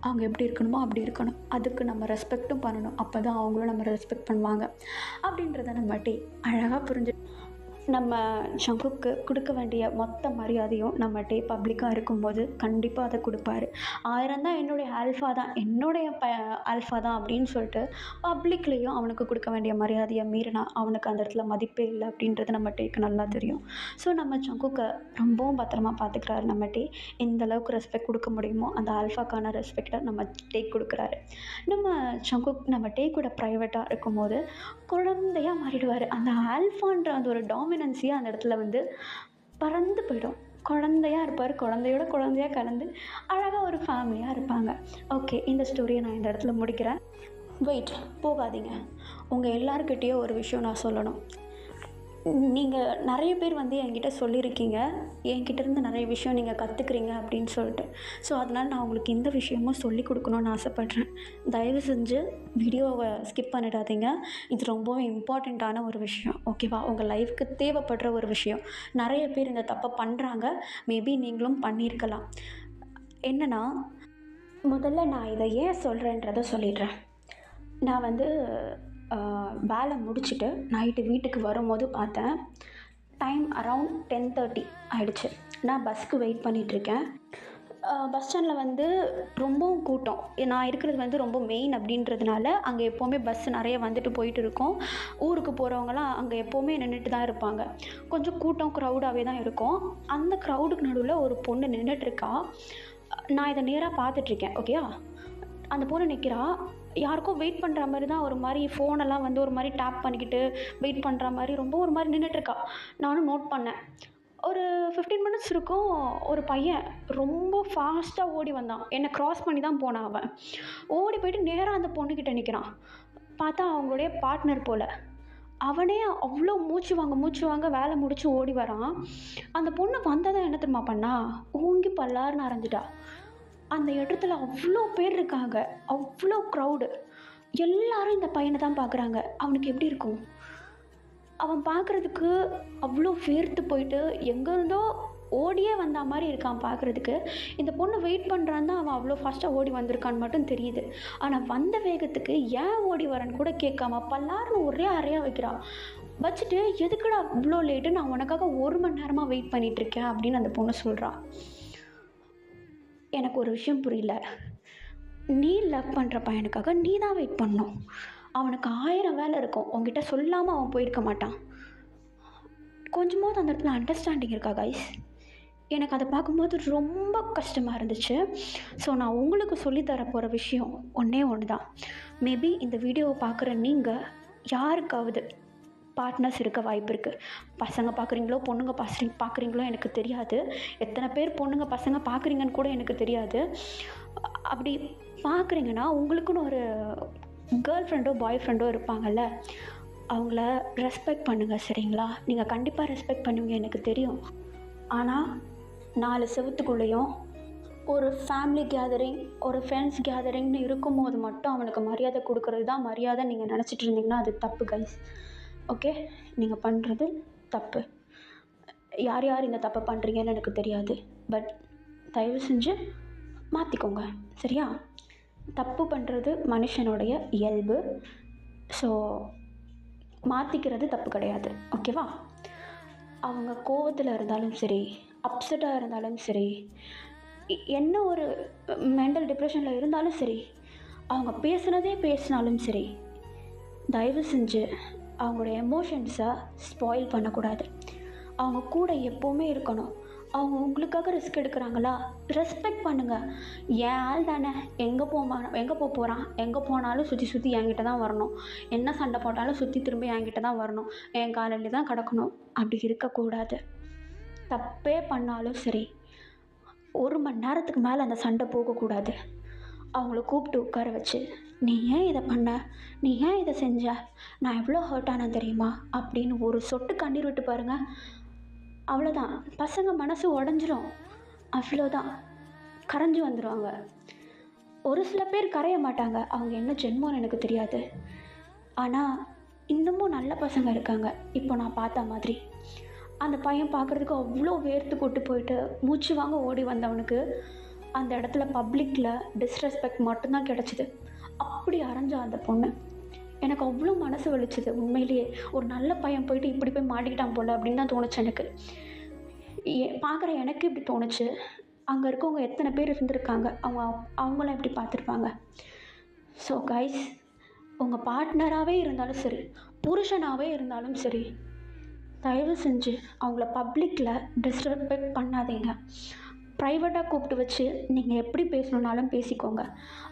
அவங்க எப்படி இருக்கணுமோ அப்படி இருக்கணும். அதுக்கு நம்ம ரெஸ்பெக்ட்டும் பண்ணணும். அப்போ தான் அவங்களும் நம்ம ரெஸ்பெக்ட் பண்ணுவாங்க அப்படின்றத நம்ம டே அழகாக புரிஞ்சு நம்ம சங்குக்கு கொடுக்க வேண்டிய மொத்த மரியாதையும் நம்மகிட்ட பப்ளிக்காக இருக்கும்போது கண்டிப்பாக அதை கொடுப்பாரு. 1000 தான் என்னுடைய ஆல்ஃபா தான், என்னுடைய ஆல்ஃபா தான் அப்படின்னு சொல்லிட்டு பப்ளிக்லேயும் அவனுக்கு கொடுக்க வேண்டிய மரியாதையை மீறினா அவனுக்கு அந்த இடத்துல மதிப்பே இல்லை அப்படின்றது நம்ம டேக்கு நல்லா தெரியும். ஸோ நம்ம சங்குக்கை ரொம்பவும் பத்திரமா பார்த்துக்கிறாரு. நம்ம டே எந்த அளவுக்கு ரெஸ்பெக்ட் கொடுக்க முடியுமோ அந்த ஆல்ஃபாக்கான ரெஸ்பெக்டை நம்ம டேக் கொடுக்குறாரு. நம்ம சங்குக் நம்ம டேக்கோட ப்ரைவேட்டாக இருக்கும்போது குழந்தையாக மாறிடுவார். அந்த ஆல்ஃபான்ற அந்த ஒரு டாமினன்ஸியே அந்த இடத்துல வந்து பறந்து போயிடும். குழந்தையாக இருப்பார், குழந்தையோட குழந்தையாக கலந்து அழகாக ஒரு ஃபேமிலியாக இருப்பாங்க. ஓகே, இந்த ஸ்டோரியை நான் இந்த இடத்துல முடிக்கிறேன். வெயிட், போகாதீங்க. உங்கள் எல்லாருக்கிட்டேயும் ஒரு விஷயம் நான் சொல்லணும். நீங்கள் நிறைய பேர் வந்து என்கிட்ட சொல்லியிருக்கீங்க, என்கிட்டேருந்து நிறைய விஷயம் நீங்கள் கற்றுக்குறீங்க அப்படின்னு சொல்லிட்டு. ஸோ அதனால் நான் உங்களுக்கு இந்த விஷயமும் சொல்லி கொடுக்கணுன்னு ஆசைப்பட்றேன். தயவு செஞ்சு வீடியோவை ஸ்கிப் பண்ணிடாதீங்க. இது ரொம்பவே இம்பார்ட்டண்ட்டான ஒரு விஷயம், ஓகேவா? உங்கள் லைஃப்க்கு தேவைப்படுற ஒரு விஷயம். நிறைய பேர் இந்த தப்பை பண்ணுறாங்க, மேபி நீங்களும் பண்ணியிருக்கலாம். என்னென்னா, முதல்ல நான் இதை ஏன் சொல்கிறேன்றதை சொல்லிடுறேன். நான் வந்து வேலை முடிச்சுட்டு நைட்டு வீட்டுக்கு வரும்போது பார்த்தேன், டைம் அரவுண்ட் 10:30 ஆகிடுச்சு. நான் பஸ்ஸுக்கு வெயிட் பண்ணிகிட்ருக்கேன். பஸ் ஸ்டாண்டில் வந்து ரொம்பவும் கூட்டம். நான் இருக்கிறது வந்து ரொம்ப மெயின் அப்படின்றதுனால அங்கே எப்போவுமே பஸ் நிறைய வந்துட்டு போயிட்டு இருக்கும். ஊருக்கு போகிறவங்களாம் அங்கே எப்போவுமே நின்றுட்டு தான் இருப்பாங்க. கொஞ்சம் கூட்டம் க்ரௌடாகவே தான் இருக்கும். அந்த க்ரௌடுக்கு நடுவில் ஒரு பொண்ணு நின்றுட்டுருக்கா. நான் இதை நேராக பார்த்துட்ருக்கேன், ஓகேயா? அந்த பொண்ணு நிற்கிறா. யாருக்கோ வெயிட் பண்ணுற மாதிரி தான், ஒரு மாதிரி ஃபோனெல்லாம் வந்து ஒரு மாதிரி டேப் பண்ணிக்கிட்டு வெயிட் பண்ணுற மாதிரி ரொம்ப ஒரு மாதிரி நின்றுட்டுருக்கா. நானும் நோட் பண்ணேன். ஒரு 15 மினிட்ஸ் இருக்கும். ஒரு பையன் ரொம்ப ஃபாஸ்ட்டாக ஓடி வந்தான். என்னை க்ராஸ் பண்ணி தான் போனான். அவன் ஓடி போயிட்டு நேராக அந்த பொண்ணுக்கிட்ட நிற்கிறான். பார்த்தா அவங்களுடைய பார்ட்னர் போல். அவனே அவ்வளோ மூச்சு வாங்க வேலை முடிச்சு ஓடி வரான். அந்த பொண்ணு வந்ததை என்ன தெரியுமா பண்ணா, ஓங்கி பல்லாருன்னு அரைஞ்சிட்டா. அந்த இடத்துல அவ்வளோ பேர் இருக்காங்க, அவ்வளோ க்ரௌடு. எல்லாரும் இந்த பையனை தான் பார்க்குறாங்க. அவனுக்கு எப்படி இருக்கும்? அவன் பார்க்குறதுக்கு அவ்வளோ வேர்த்து போயிட்டு எங்கேருந்தோ ஓடியே வந்த மாதிரி இருக்கான் பார்க்குறதுக்கு. இந்த பொண்ணு வெயிட் பண்ணுறான்னு தான் அவன் அவ்வளோ ஃபாஸ்ட்டாக ஓடி வந்திருக்கான்னு மட்டும் தெரியுது. ஆனால் வந்த வேகத்துக்கு ஏன் ஓடி வரேன்னு கூட கேட்காம பல்லாருன்னு ஒரே அறையாக வைக்கிறான். வச்சுட்டு, எதுக்குடா இவ்வளோ லேட்டு, நான் உனக்காக 1 மணி நேரமாக வெயிட் பண்ணிகிட்ருக்கேன் அப்படின்னு அந்த பொண்ணு சொல்கிறான். எனக்கு ஒரு விஷயம் புரியல. நீ லவ் பண்ணுற பையனுக்காக நீ தான் வெயிட் பண்ணணும். அவனுக்கு 1000 வேலை இருக்கும். உங்ககிட்ட சொல்லாமல் அவன் போயிருக்க மாட்டான். கொஞ்சமாவது அந்த இடத்துல அண்டர்ஸ்டாண்டிங் இருக்கா கைஸ்? எனக்கு அதை பார்க்கும்போது ரொம்ப கஷ்டமாக இருந்துச்சு. ஸோ நான் உங்களுக்கு சொல்லித்தர போகிற விஷயம் ஒன்றே ஒன்று தான். மேபி இந்த வீடியோவை பார்க்குற நீங்கள் யாருக்காவது பார்ட்னர்ஸ் இருக்க வாய்ப்பு இருக்குது. பசங்க பார்க்குறீங்களோ பொண்ணுங்க பார்க்குறீங்களோ எனக்கு தெரியாது. எத்தனை பேர் பொண்ணுங்க பசங்க பார்க்குறீங்கன்னு கூட எனக்கு தெரியாது. அப்படி பார்க்குறீங்கன்னா உங்களுக்குன்னு ஒரு கேர்ள் ஃப்ரெண்டோ பாய் ஃப்ரெண்டோ இருப்பாங்கள்ல, அவங்கள ரெஸ்பெக்ட் பண்ணுங்கள், சரிங்களா? நீங்கள் கண்டிப்பாக ரெஸ்பெக்ட் பண்ணுவீங்க எனக்கு தெரியும். ஆனால் 4 செவத்துக்குள்ளேயும் ஒரு ஃபேமிலி கேதரிங், ஒரு ஃப்ரெண்ட்ஸ் கேதரிங்னு இருக்கும்போது மட்டும் அவனுக்கு மரியாதை கொடுக்கறது தான் மரியாதை நீங்கள் நினச்சிட்டு இருந்தீங்கன்னா அது தப்பு கைஸ். ஓகே, நீங்கள் பண்ணுறது தப்பு. யார் யார் இந்த தப்பை பண்ணுறீங்கன்னு எனக்கு தெரியாது. பட் தயவு செஞ்சு மாற்றிக்கோங்க, சரியா? தப்பு பண்ணுறது மனுஷனுடைய இயல்பு. ஸோ மாற்றிக்கிறது தப்பு கிடையாது, ஓகேவா? அவங்க கோவத்தில் இருந்தாலும் சரி, அப்செட்டாக இருந்தாலும் சரி, என்ன ஒரு மென்டல் டிப்ரெஷனில் இருந்தாலும் சரி, அவங்க பேசினாலும் சரி, தயவு செஞ்சு அவங்களுடைய எமோஷன்ஸை ஸ்பாயில் பண்ணக்கூடாது. அவங்க கூட எப்போவுமே இருக்கணும். அவங்க உங்களுக்காக ரிஸ்க் எடுக்கிறாங்களா, ரெஸ்பெக்ட் பண்ணுங்கள். என் ஆள் தானே, எங்கே போகிறான், எங்கே போனாலும் சுற்றி என்கிட்ட தான் வரணும். என்ன சண்டை போட்டாலும் சுற்றி திரும்ப என்கிட்ட தான் வரணும். என் காலையில் தான் கிடக்கணும். அப்படி இருக்கக்கூடாது. தப்பே பண்ணாலும் சரி, 1 மணி நேரத்துக்கு மேலே அந்த சண்டை போகக்கூடாது. அவங்கள கூப்பிட்டு உட்கார வச்சு, நீ ஏன் இதை பண்ண, நீ ஏன் இதை செஞ்ச, நான் எவ்வளோ ஹர்ட் ஆனேன் தெரியுமா அப்படின்னு ஒரு சொட்டு கண்ணீர் விட்டு பாருங்கள். அவ்வளோதான், பசங்க மனசு உடஞ்சிரும். அவ்வளோதான், கரைஞ்சி வந்துடுவாங்க. ஒரு சில பேர் கரைய மாட்டாங்க, அவங்க என்ன ஜென்மோன்னு எனக்கு தெரியாது. ஆனால் இன்னமும் நல்ல பசங்க இருக்காங்க. இப்போ நான் பார்த்த மாதிரி அந்த பையன் பார்க்குறதுக்கு அவ்வளோ வேர்த்து கொட்டு போயிட்டு மூச்சு வாங்க ஓடி வந்தவனுக்கு அந்த இடத்துல பப்ளிக்கில் டிஸ்ரெஸ்பெக்ட் மட்டும்தான் கிடச்சிது. அப்படி அரைஞ்சா அந்த பொண்ணு. எனக்கு அவ்வளோ மனசு வலிச்சுது உண்மையிலேயே. ஒரு நல்ல பையன் போயிட்டு இப்படி போய் மாட்டிக்கிட்டான் போல அப்படின்னு தான் தோணுச்சு எனக்கு. பார்க்குற எனக்கு இப்படி தோணுச்சு. அங்கே இருக்கவங்க எத்தனை பேர் இருந்திருக்காங்க, அவங்களாம் எப்படி பார்த்துருப்பாங்க. ஸோ கைஸ், உங்கள் பார்ட்னராகவே இருந்தாலும் சரி, புருஷனாகவே இருந்தாலும் சரி, தயவு செஞ்சு அவங்கள பப்ளிக்கில் டிஸ்ரெஸ்பெக்ட் பண்ணாதீங்க. ப்ரைவேட்டாக கூப்பிட்டு வச்சு நீங்கள் எப்படி பேசணுன்னாலும் பேசிக்கோங்க.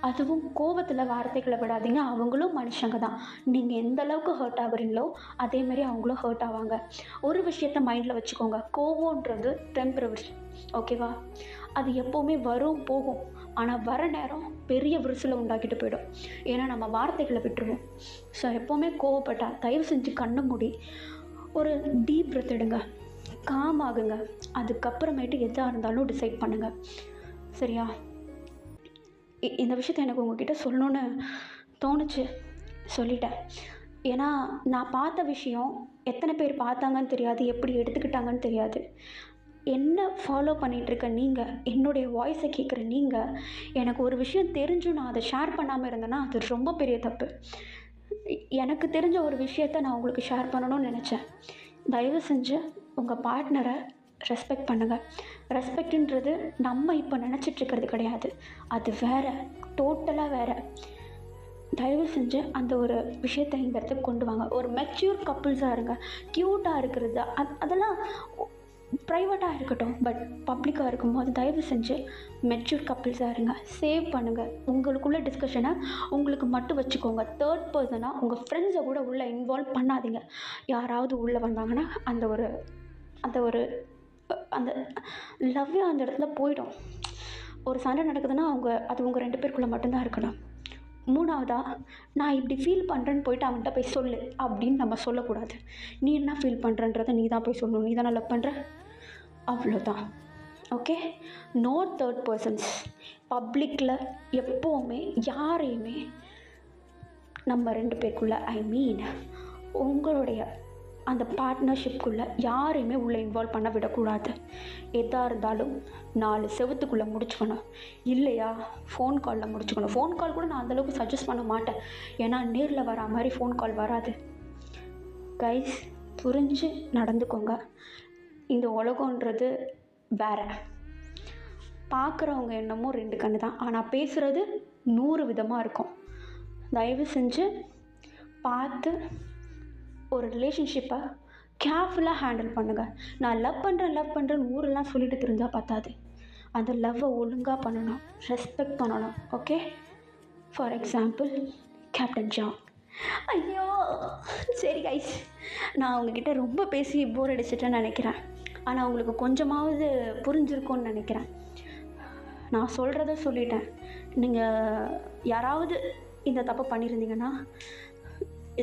அதுவும் கோவத்தில் வார்த்தைகளை விடாதீங்க. அவங்களும் மனுஷங்க தான். நீங்கள் எந்த அளவுக்கு ஹர்ட் ஆகுறீங்களோ அதேமாரி அவங்களும் ஹர்ட் ஆவாங்க. ஒரு விஷயத்த மைண்டில் வச்சுக்கோங்க, கோவம்ன்றது டெம்பரவரி, ஓகேவா? அது எப்போவுமே வரும் போகும். ஆனால் வர நேரம் பெரிய விரிசலை உண்டாக்கிட்டு போயிடும். ஏன்னா நம்ம வார்த்தைகளை விட்டுருவோம். ஸோ எப்போவுமே கோவப்பட்டால் தயவு செஞ்சு கண்ணை மூடி ஒரு டீப் பிரெத் எடுங்க, காம் ஆகுங்க. அதுக்கப்புறமேட்டு எதாக இருந்தாலும் டிசைட் பண்ணுங்கள், சரியா? இந்த விஷயத்த எனக்கு உங்ககிட்ட சொல்லணுன்னு தோணுச்சு, சொல்லிட்டேன். ஏன்னா நான் பார்த்த விஷயம் எத்தனை பேர் பார்த்தாங்கன்னு தெரியாது, எப்படி எடுத்துக்கிட்டாங்கன்னு தெரியாது. என்ன ஃபாலோ பண்ணிகிட்ருக்க நீங்கள், என்னுடைய வாய்ஸை கேட்குற நீங்கள், எனக்கு ஒரு விஷயம் தெரிஞ்சும் நான் அதை ஷேர் பண்ணாமல் இருந்தேன்னா அது ரொம்ப பெரிய தப்பு. எனக்கு தெரிஞ்ச ஒரு விஷயத்த நான் உங்களுக்கு ஷேர் பண்ணணும்னு நினச்சேன். தயவு செஞ்சு உங்கள் பார்ட்னரை ரெஸ்பெக்ட் பண்ணுங்கள். ரெஸ்பெக்டுன்றது நம்ம இப்போ நினச்சிட்ருக்கிறது கிடையாது, அது வேறு, டோட்டலாக வேறு. தயவு செஞ்சு அந்த ஒரு விஷயத்தை இந்த இடத்துக்கு கொண்டு வாங்க. ஒரு மெச்சூர் கப்புள்ஸாக இருங்க. க்யூட்டாக இருக்கிறது அதெல்லாம் ப்ரைவேட்டாக இருக்கட்டும், பட் பப்ளிக்காக இருக்கும்போது தயவு செஞ்சு மெச்சூர் கப்புள்ஸாக இருங்க. சேவ் பண்ணுங்கள். உங்களுக்குள்ள டிஸ்கஷனை உங்களுக்கு மட்டும் வச்சுக்கோங்க. தேர்ட் பர்சனாக உங்கள் ஃப்ரெண்ட்ஸை கூட உள்ளே இன்வால்வ் பண்ணாதீங்க. யாராவது உள்ளே வந்தாங்கன்னா அந்த ஒரு அந்த லவ்வே அந்த இடத்துல போயிடும். ஒரு சண்டை நடக்குதுன்னா அது உங்கள் 2 பேருக்குள்ளே மட்டும்தான் இருக்கணும். மூணாவதாக, நான் இப்படி ஃபீல் பண்ணுறேன்னு போயிட்டு அவன்கிட்ட போய் சொல்லு அப்படின்னு நம்ம சொல்லக்கூடாது. நீ என்ன ஃபீல் பண்ணுறன்றதை நீ தான் போய் சொல்லணும். நீ தானே லவ் பண்ணுற, அவ்வளோதான். ஓகே? No third persons. பப்ளிக்கில் எப்போவுமே யாரையுமே நம்ம 2 பேருக்குள்ளே, ஐ மீன் உங்களுடைய அந்த பார்ட்னர்ஷிப்குள்ளே யாரையுமே உள்ளே இன்வால்வ் பண்ண விடக்கூடாது. எதாக இருந்தாலும் 4 செவத்துக்குள்ளே முடிச்சுக்கணும். இல்லையா, ஃபோன் காலில் முடிச்சுக்கணும். ஃபோன் கால் கூட நான் அந்தளவுக்கு சஜஸ்ட் பண்ண மாட்டேன். ஏன்னா நேரில் வரா மாதிரி ஃபோன் கால் வராது. கைஸ், புரிஞ்சு நடந்துக்கோங்க. இந்த உலகன்றது வேறு. பார்க்குறவங்க என்னமோ 2 கண்ணு தான், ஆனால் பேசுகிறது 100 விதமாக இருக்கும். தயவு செஞ்சு பார்த்து ஒரு ரிலேஷன்ஷிப்பை கேர்ஃபுல்லாக ஹேண்டில் பண்ணுங்கள். நான் லவ் பண்ணுறேன் ஊரெல்லாம் சொல்லிட்டு தெரிஞ்சால் பத்தாது. அந்த லவ்வை ஒழுங்காக பண்ணணும், ரெஸ்பெக்ட் பண்ணணும். Okay? For example captain John. ஐயோ, சரி கைஸ், நான் உங்ககிட்ட ரொம்ப பேசி போர் அடிச்சிட்டேன்னு நினைக்கிறேன். ஆனால் உங்களுக்கு கொஞ்சமாவது புரிஞ்சிருக்கும்னு நினைக்கிறேன். நான் சொல்கிறத சொல்லிட்டேன். நீங்கள் யாராவது இந்த தப்பு பண்ணியிருந்தீங்கன்னா,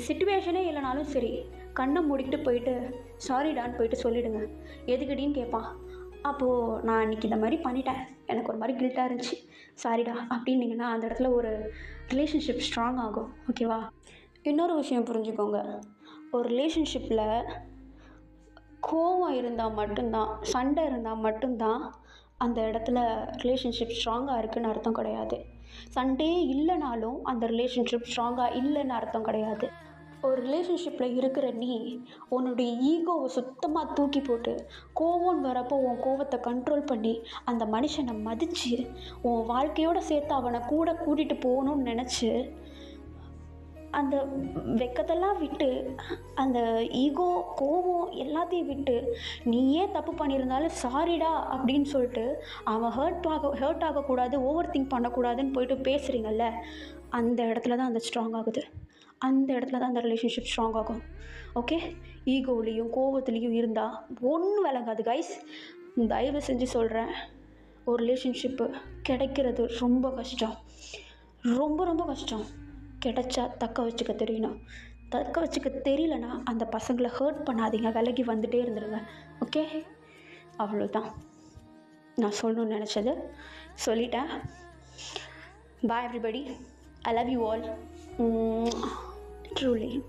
சிச்சுவேஷனே இல்லைனாலும் சரி, கண்ணை மூடிக்கிட்டு போயிட்டு சாரிடான்னு போயிட்டு சொல்லிவிடுங்க. எதுக்குடின்னு கேட்பான். அப்போது நான் அன்றைக்கி இந்த மாதிரி பண்ணிட்டேன், எனக்கு ஒரு மாதிரி கில்ட்டாக இருந்துச்சு, சாரிடா அப்படின்னீங்கன்னா அந்த இடத்துல ஒரு ரிலேஷன்ஷிப் ஸ்ட்ராங் ஆகும். ஓகேவா? இன்னொரு விஷயம் புரிஞ்சுக்கோங்க, ஒரு ரிலேஷன்ஷிப்பில் கோவம் இருந்தால் மட்டும்தான், சண்டை இருந்தால் மட்டும்தான் அந்த இடத்துல ரிலேஷன்ஷிப் ஸ்ட்ராங்காக இருக்குதுன்னு அர்த்தம் கிடையாது. சண்டே இல்லைனாலும் அந்த ரிலேஷன்ஷிப் ஸ்ட்ராங்காக இல்லைன்னு அர்த்தம் கிடையாது. ஒரு ரிலேஷன்ஷிப்பில் இருக்கிற நீ உன்னுடைய ஈகோவை சுத்தமாக தூக்கி போட்டு கோவம்னு வரப்போ உன் கோவத்தை கண்ட்ரோல் பண்ணி அந்த மனுஷனை மதித்து உன் வாழ்க்கையோடு சேர்த்து அவனை கூட கூட்டிகிட்டு போகணும்னு நினச்சி அந்த வெக்கத்தெல்லாம் விட்டு, அந்த ஈகோ கோவம் எல்லாத்தையும் விட்டு, நீயே தப்பு பண்ணியிருந்தாலும் சாரிடா அப்படின்னு சொல்லிட்டு அவன் ஹர்ட் ஆகக்கூடாது, ஓவர் திங்க் பண்ணக்கூடாதுன்னு போயிட்டு பேசுகிறீங்கல்ல, அந்த இடத்துல தான் அந்த ஸ்ட்ராங் ஆகுது. அந்த இடத்துல தான் அந்த ரிலேஷன்ஷிப் ஸ்ட்ராங் ஆகும். ஓகே? ஈகோவிலையும் கோவத்துலேயும் இருந்தால் ஒன்றும் விளங்காது கைஸ். தயவு செஞ்சு சொல்கிறேன், ஒரு ரிலேஷன்ஷிப்பு கிடைக்கிறது ரொம்ப கஷ்டம், ரொம்ப ரொம்ப கஷ்டம். கிடைச்சா தக்க வச்சுக்க தெரியணும். தக்க வச்சுக்க தெரியலனா அந்த பசங்களை ஹர்ட் பண்ணாதீங்க, விலகி வந்துகிட்டே இருந்துருங்க. ஓகே? அவ்வளோதான் நான் சொல்லணும்னு நினச்சது, சொல்லிட்டேன். Bye everybody. I love you all. Truly.